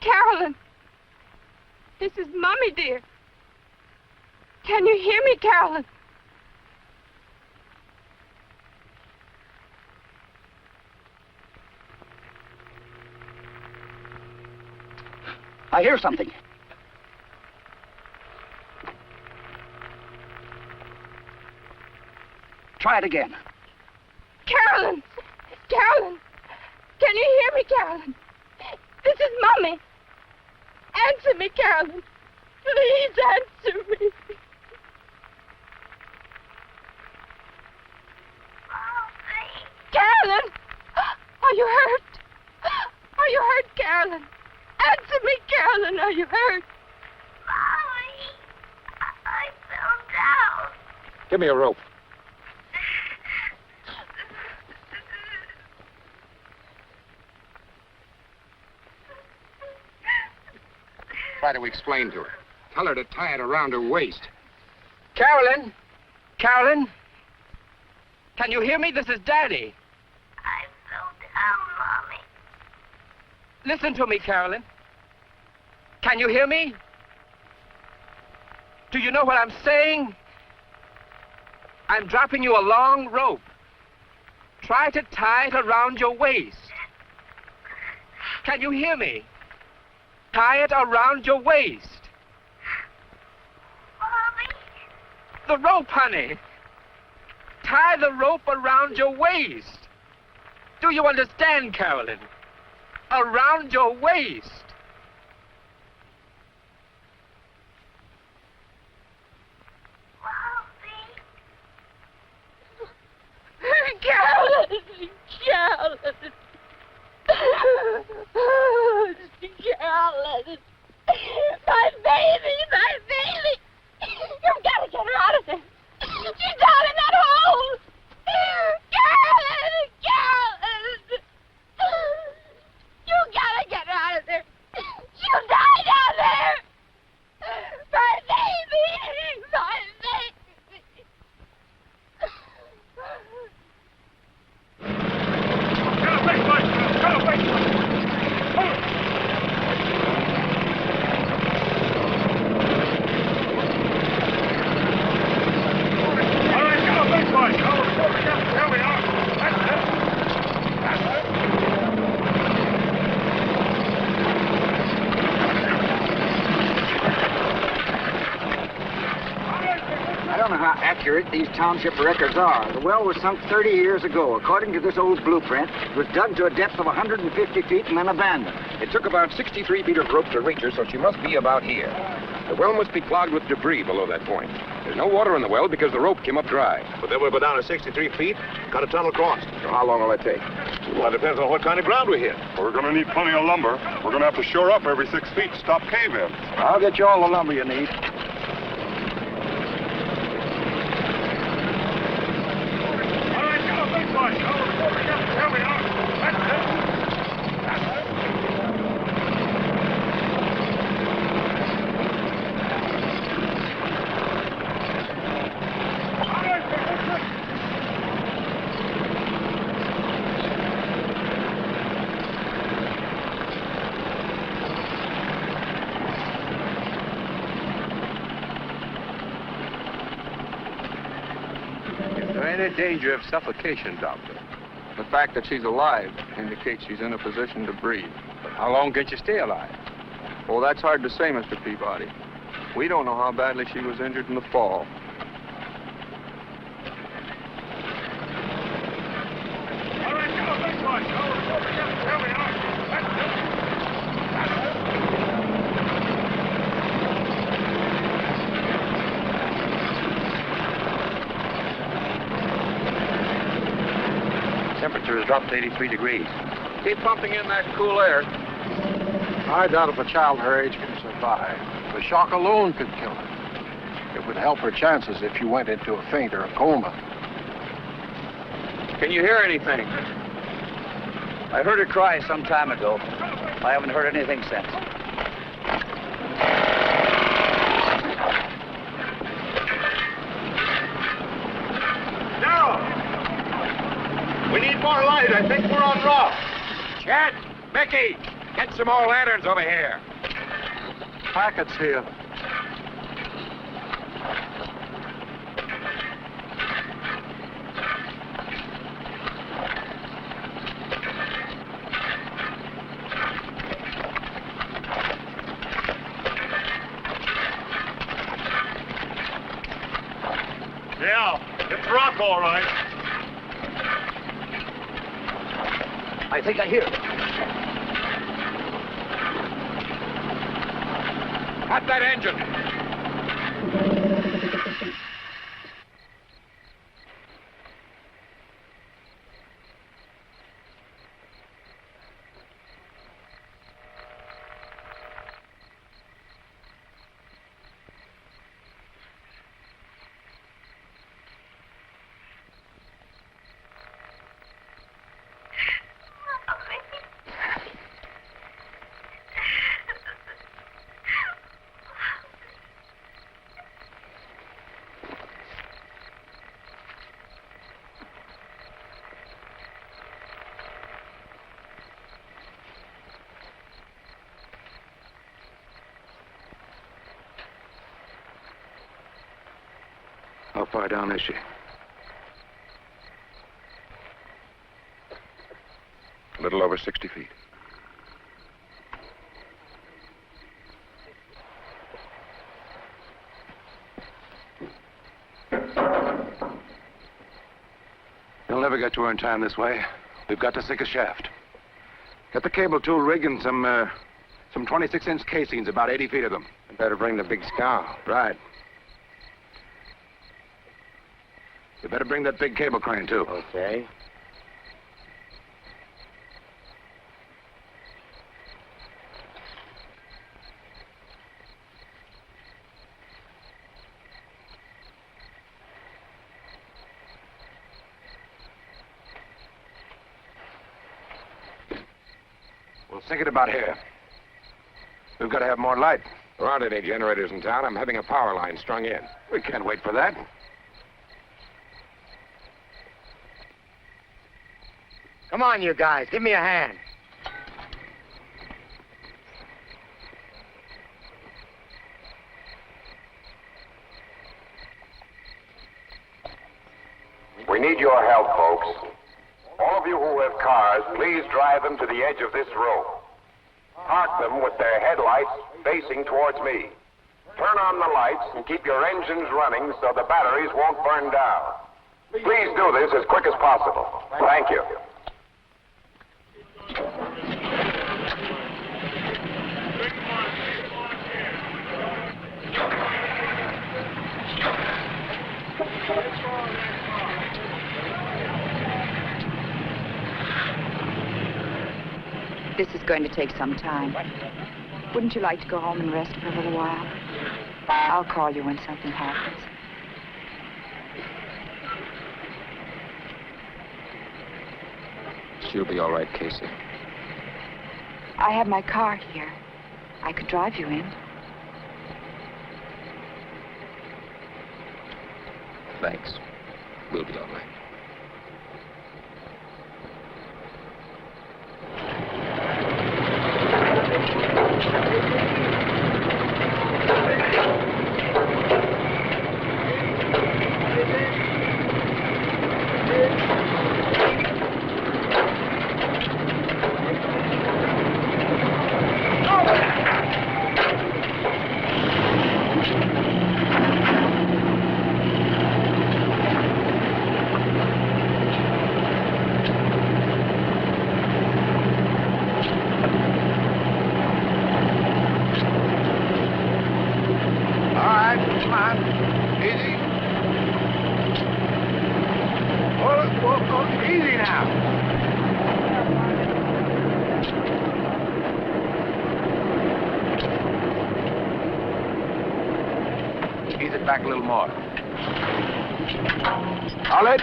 Carolyn! This is Mommy, dear. Can you hear me, Carolyn?
I hear something. Try it again.
Carolyn! Carolyn! Can you hear me, Carolyn? This is Mommy. Answer me, Carolyn. Please answer me. Carolyn! Are you hurt? Are you hurt, Carolyn? Answer me, Carolyn. Are you hurt?
Mommy, I fell down.
Give me a rope. Try to explain to her. Tell her to tie it around her waist.
Carolyn! Carolyn! Can you hear me? This is Daddy.
I fell down, Mommy.
Listen to me, Carolyn. Can you hear me? Do you know what I'm saying? I'm dropping you a long rope. Try to tie it around your waist. Can you hear me? Tie it around your waist.
Mommy?
The rope, honey. Tie the rope around your waist. Do you understand, Carolyn? Around your waist.
Carolyn! Carolyn! Carolyn! My baby! My baby! You've got to get her out of there! She's down in that hole! Carolyn! Carolyn! You got to get her out of there! She'll die down there! My baby! My baby!
I don't know how accurate these township records are. The well was sunk 30 years ago. According to this old blueprint, it was dug to a depth of 150 feet and then abandoned.
It took about 63 feet of rope to reach her, so she must be about here. The well must be clogged with debris below that point. There's no water in the well because the rope came up dry.
But then we'll go down to 63 feet, cut a tunnel across.
So how long will that take?
Well, it depends on what kind of ground we hit. We're going to need plenty of lumber. We're going to have to shore up every 6 feet to stop cave-in.
I'll get you all the lumber you need.
any danger of suffocation, Doctor.
The fact that she's alive indicates she's in a position to breathe.
But how long can she stay alive?
Well, that's hard to say, Mr. Peabody. We don't know how badly she was injured in the fall.
Temperature has dropped to 83 degrees.
Keep pumping in that cool air.
I doubt if a child her age can survive. The shock alone could kill her. It would help her chances if she went into a faint or a coma.
Can you hear anything?
I heard her cry some time ago. I haven't heard anything since.
We need more light. I think we're on Rouse.
Chad, Mickey, get some more lanterns over here.
Packets here.
Yeah, it's rock, all right.
I think I hear it.
Cut that engine.
How far down is she? A little over 60 feet. You'll never get to her in time this way. We've got to sink a shaft. Get the cable tool rig and some 26-inch casings, about 80 feet of them. And better bring the big scow. Right. You better bring that big cable crane, too.
Okay.
We'll sink it about here. We've got to have more light. There aren't any generators in town. I'm having a power line strung in. We can't wait for that.
Come on, you guys. Give me a hand.
We need your help, folks. All of you who have cars, please drive them to the edge of this road. Park them with their headlights facing towards me. Turn on the lights and keep your engines running so the batteries won't burn down. Please do this as quick as possible. Thank you.
This is going to take some time. Wouldn't you like to go home and rest for a little while? I'll call you when something happens.
She'll be all right, Casey.
I have my car here. I could drive you in.
Thanks. We'll be all right.
Squeeze it back a little more. Hold it.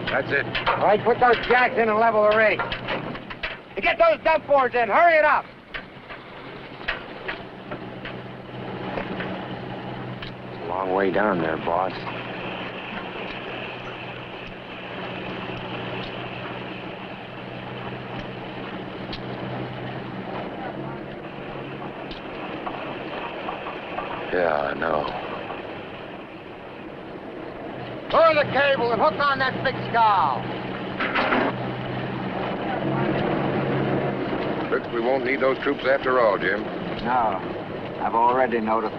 That's it.
All right, put those jacks in and level the rig. And get those dump boards in. Hurry it up.
It's a long way down there, boss. Yeah, I know.
Lower the cable and hook on that big scow.
Looks we won't need those troops after all, Jim.
No, I've already noticed.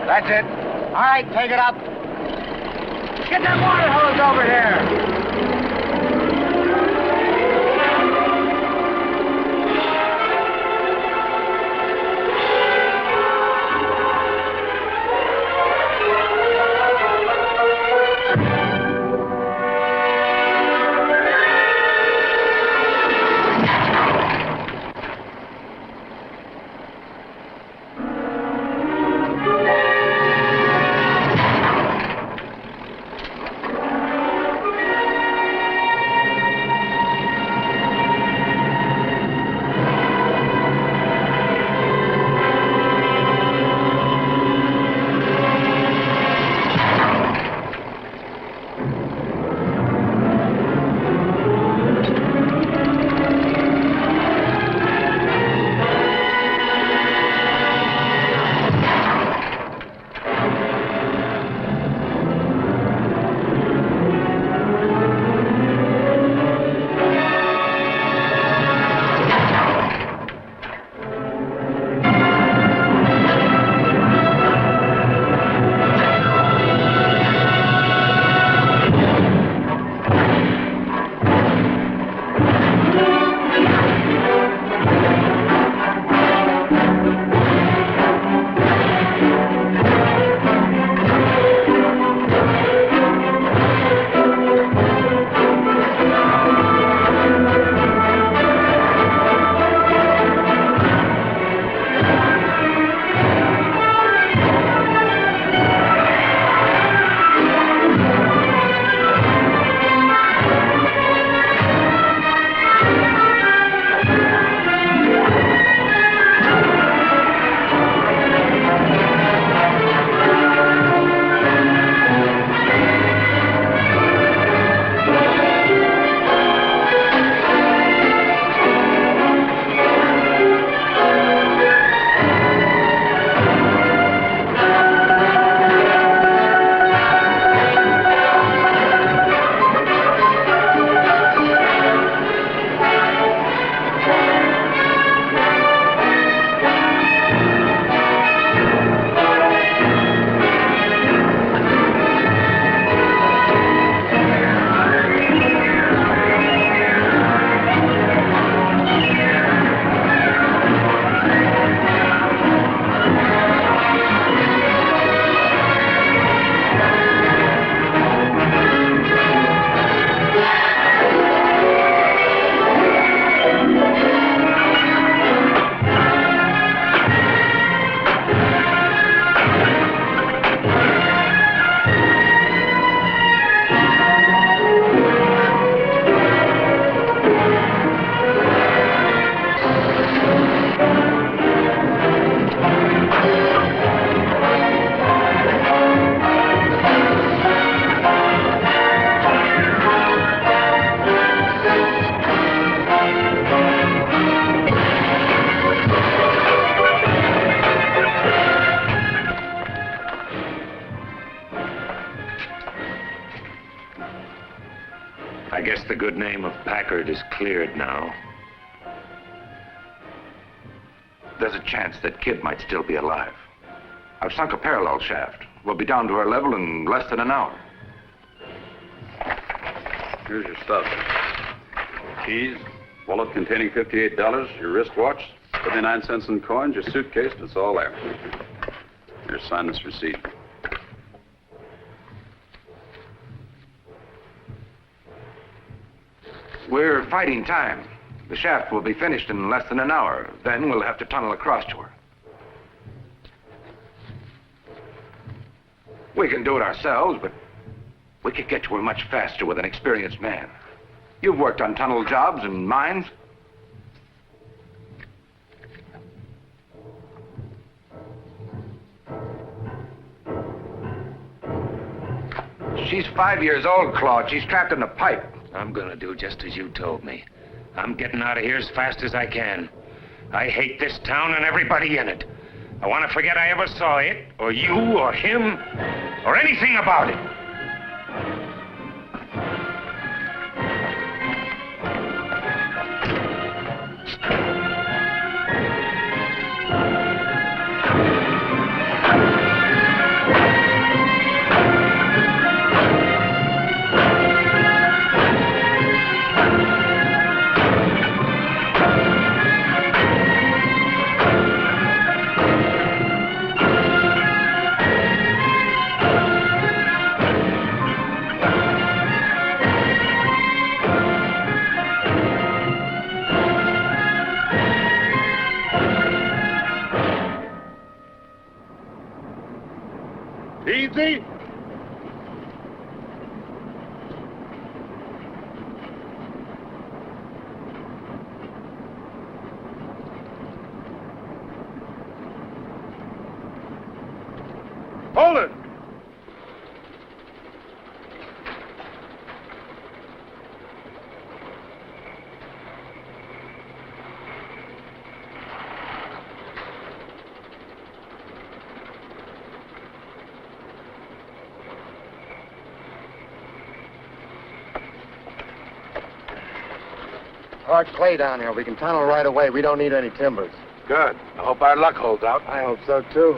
That's it. All right, take it up. Get that water hose over here.
I guess the good name of Packard is cleared now.
There's a chance that Kid might still be alive. I've sunk a parallel shaft,
We'll be down to our level in less than an hour.
Here's your stuff. Keys, wallet containing $58, your wristwatch, 79 cents in coins, your suitcase, it's all there. Here, sign this receipt.
We're fighting time. The shaft will be finished in less than an hour. Then we'll have to tunnel across to her. We can do it ourselves, but we could get to her much faster with an experienced man. You've worked on tunnel jobs and mines. She's 5 years old, Claude. She's trapped in a pipe.
I'm gonna do just as you told me. I'm getting out of here as fast as I can. I hate this town and everybody in it. I want to forget I ever saw it, or you, or him, or anything about it.
Easy. Hold it.
Hard clay down here. We can tunnel right away. We don't need any timbers.
Good. I hope our luck holds out.
I hope so, too.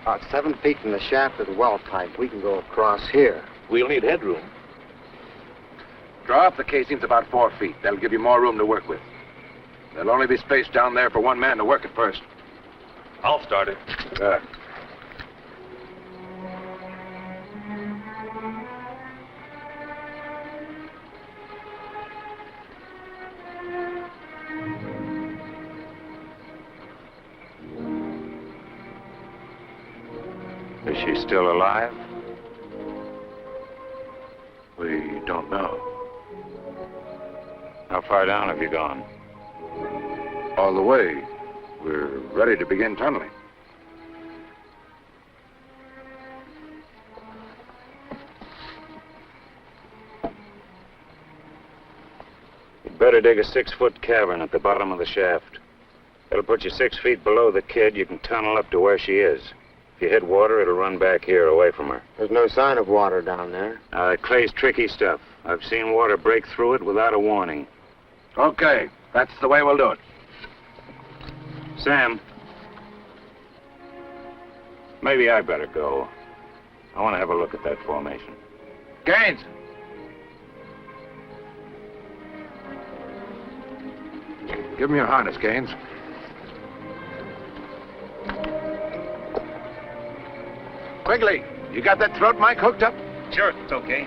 About 7 feet from the shaft of the well pipe. We can go across here.
We'll need headroom. Draw up the casings about 4 feet. That'll give you more room to work with. There'll only be space down there for one man to work it first.
I'll start it.
Good.
Is she still alive?
We don't know.
How far down have you gone?
All the way. We're ready to begin tunneling.
You'd better dig a 6-foot cavern at the bottom of the shaft. It'll put you 6 feet below the kid. You can tunnel up to where she is. If you hit water, it'll run back here, away from her.
There's no sign of water down there.
Clay's tricky stuff. I've seen water break through it without a warning.
Okay, that's the way we'll do it.
Sam, maybe I better go. I want to have a look at that formation.
Gaines! Give me your harness, Gaines. Quigley, you got that throat mic hooked up?
Sure, it's okay.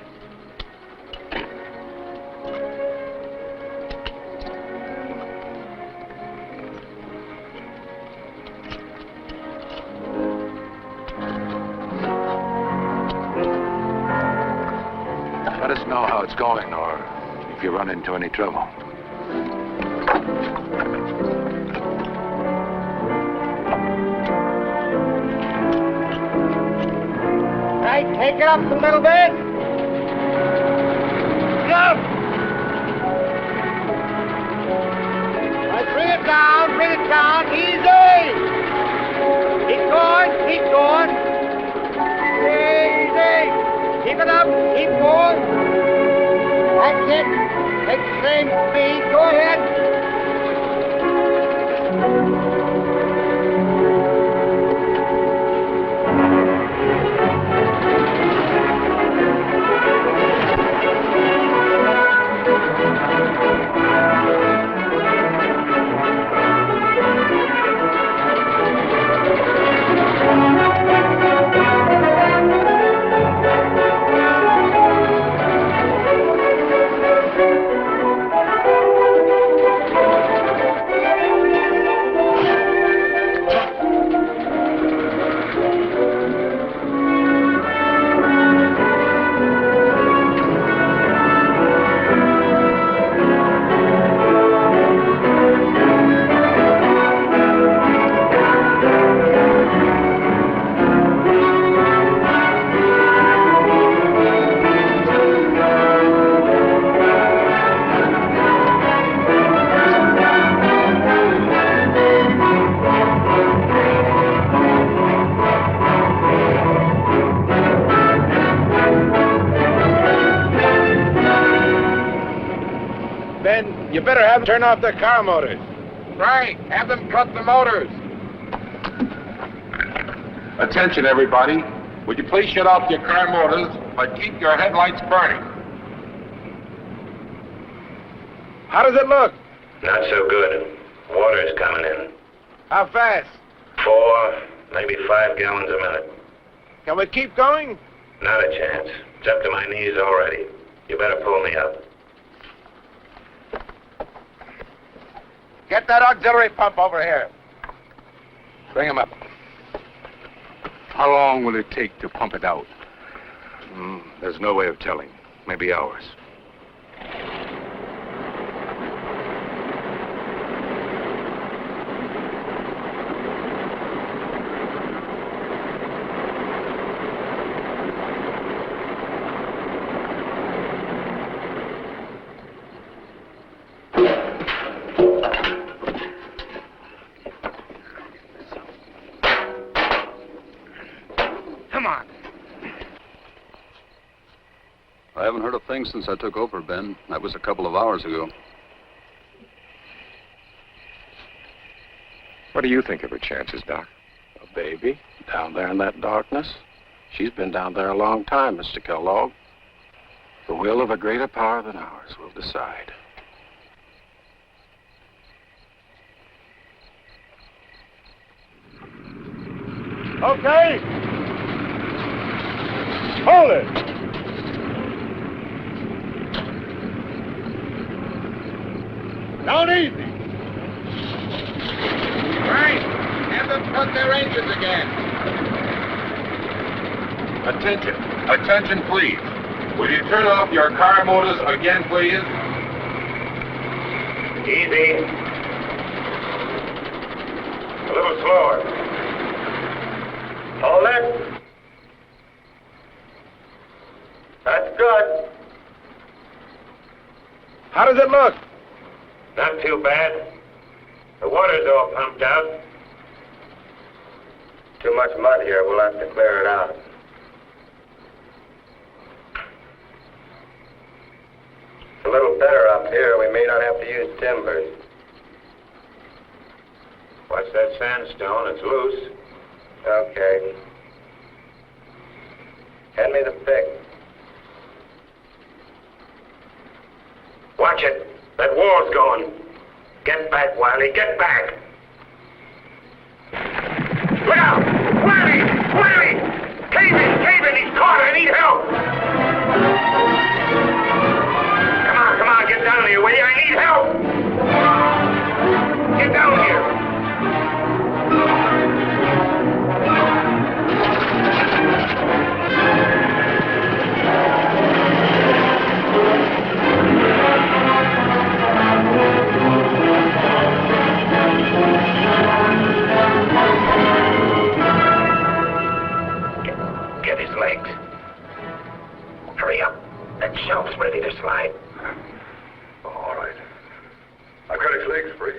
Let us know how it's going, or if you run into any trouble.
Right, take it up a little bit. Up. Right, bring it down, easy. Keep going. Easy. Keep it up, keep going. That's it. Take the same speed, go ahead.
Ben. You better have them turn off their car motors.
Right. Have them cut the motors. Attention, everybody. Would you please shut off your car motors, but keep your headlights burning?
How does it look?
Not so good. Water's coming in.
How fast?
4, maybe 5 gallons a minute.
Can we keep going?
Not a chance. It's up to my knees already. You better pull me up.
Get that auxiliary pump over here.
Bring him up. How long will it take to pump it out? There's no way of telling. Maybe hours.
I haven't heard a thing since I took over, Ben. That was a couple of hours ago.
What do you think of her chances, Doc?
A baby down there in that darkness? She's been down there a long time, Mr. Kellogg. The will of a greater power than ours will decide.
Okay. Hold it. Down easy.
Right. Have them cut their engines again. Attention. Attention, please. Will you turn off your car motors again, please?
Easy. A little slower. Hold it. That's good.
How does it look?
Not too bad. The water's all pumped out. Too much mud here. We'll have to clear it out. It's a little better up here. We may not have to use timbers. What's that sandstone? It's loose. Okay. Hand me the pick. Watch it. That wall's going. Get back, Wiley. Get back. Look out! Wiley! Wiley! Cave in! Cave in! He's caught! I need help! Come on, come on. Get down here, will you? I need help! Get down here. Get his legs. Hurry up. That shelf's ready to slide.
All right. I've got his legs free.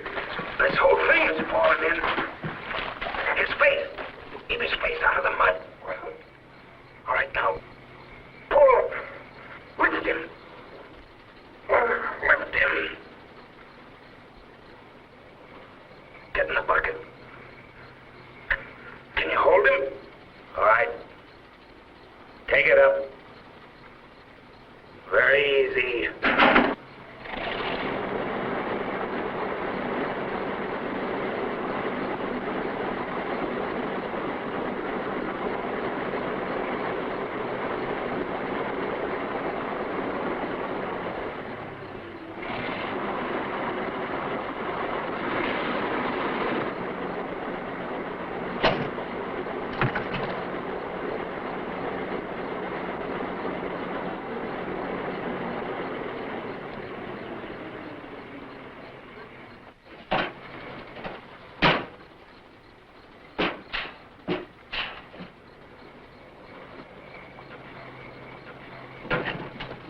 This whole thing is falling in. His face. Keep his face out of the mud. All right, now. Pull. Lift him. Lift him. Get in the bucket. Can you hold him? All right. Take it up. Very easy.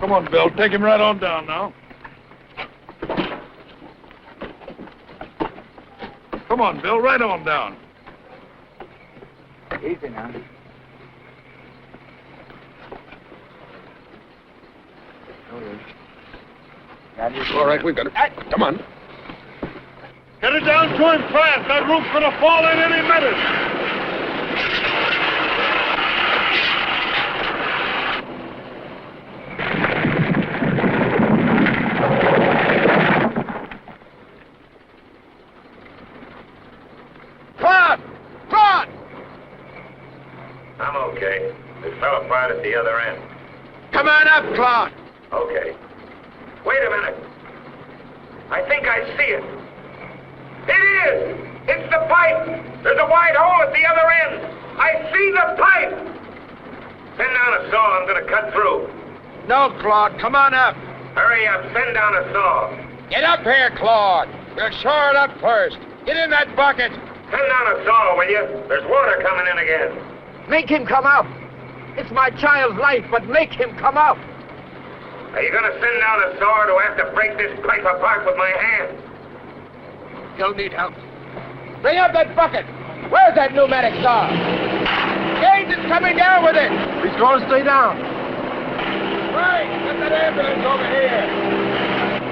Come on, Bill. Take him right on down now. Come on, Bill. Right on down.
Easy now.
All right, we've got it. Come on.
Get it down to him fast. That roof's gonna fall in any minute.
Claude! Claude! I'm okay. It fell apart at the other end.
Come on up, Claude.
Okay. Wait a minute. I think I see it. It is! It's the pipe! There's a wide hole at the other end! I see the pipe! Send down a saw. I'm gonna cut through.
No, Claude, come on up.
Hurry up. Send down a saw.
Get up here, Claude. We'll shore it up first. Get in that bucket.
Send down a saw, will you? There's water coming in again.
Make him come out. It's my child's life, but make him come out.
Are you gonna send down a saw or do I have to break this pipe apart with my hands?
You'll need help. Bring up that bucket. Where's that pneumatic saw? Gage is coming down with it. He's going to stay down. Right, get that ambulance over here.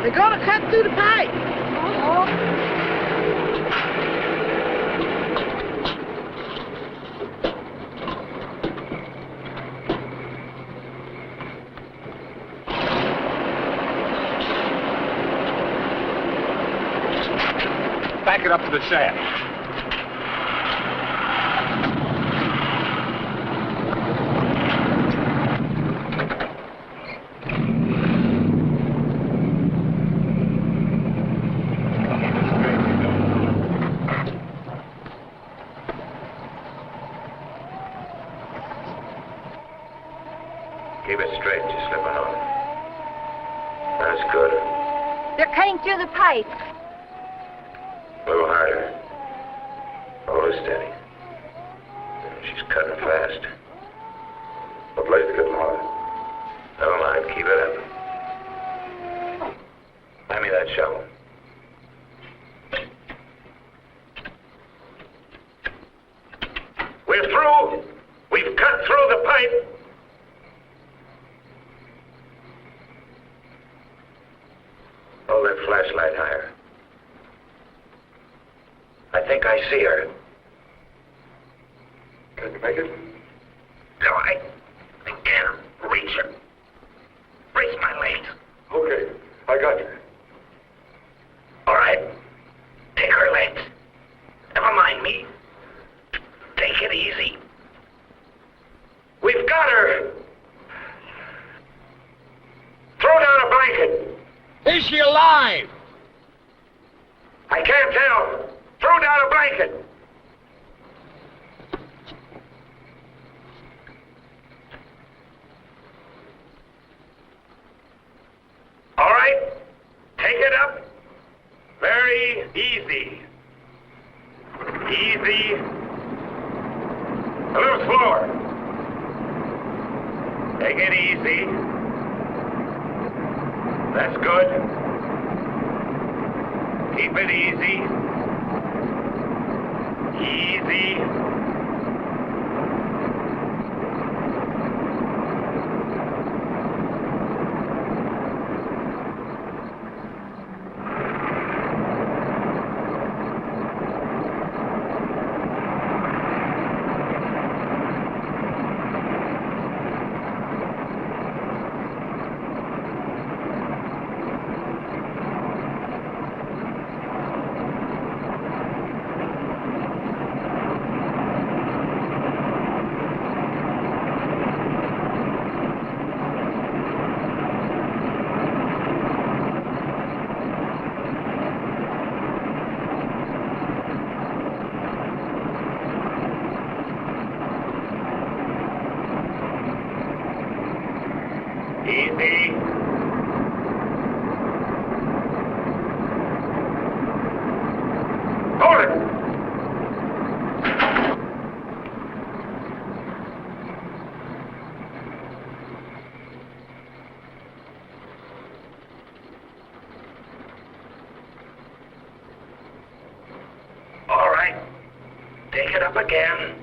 They're going to cut through the pipe.
Back it up to the shaft.
Keep it straight. You're slipping on it. That's good.
They're cutting through the pipe.
A little harder. Hold her steady. She's cutting fast. What place to get more? Never mind. Keep it up. Hand me that shovel. We're through. We've cut through the pipe. Hold that flashlight higher. I think I see her.
Can you make it?
No, I can't reach her. Brace my legs.
Okay, I got you.
All right. Take her legs. Never mind me. Take it easy. We've got her. Throw down a blanket.
Is she alive?
I can't tell. Throw down a blanket. All right. Take it up. Very easy. Easy. A little slower. Take it easy. That's good. Keep it easy. Easy. Easy. Hold it. All right. Take it up again.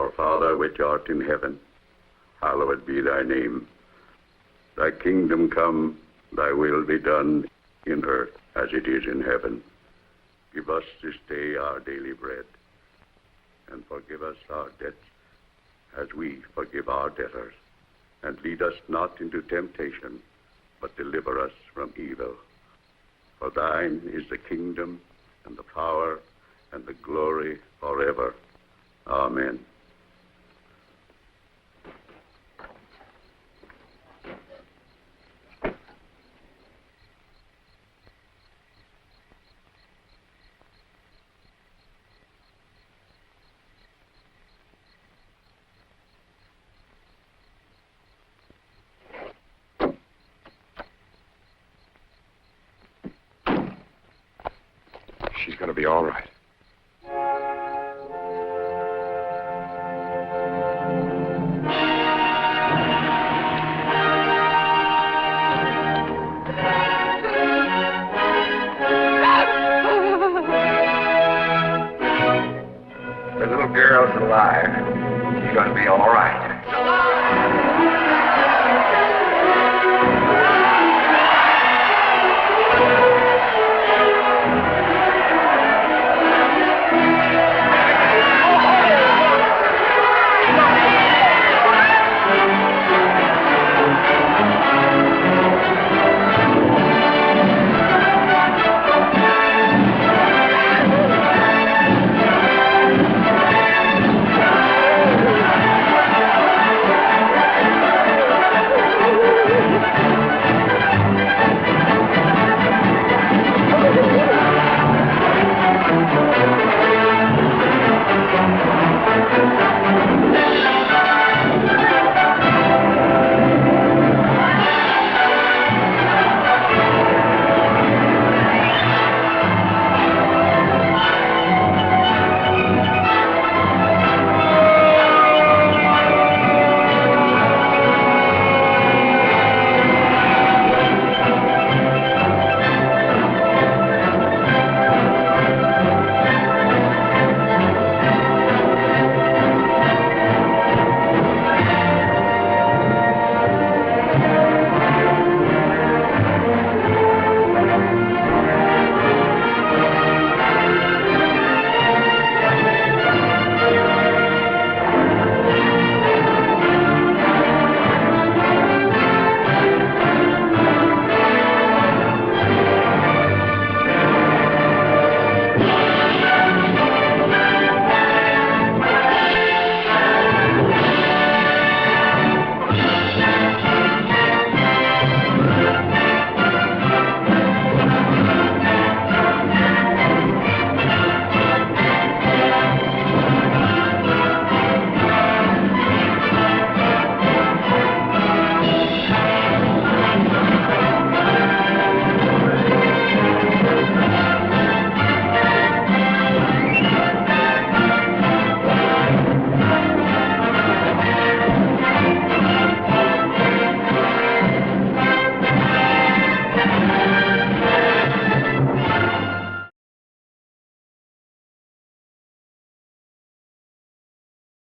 Our Father which art in heaven, hallowed be thy name. Thy kingdom come, thy will be done in earth as it is in heaven. Give us this day our daily bread, and forgive us our debts as we forgive our debtors. And lead us not into temptation, but deliver us from evil. For thine is the kingdom, and the power, and the glory forever. Amen.
She's going to be all right.
The little girl's alive. She's going to be all right.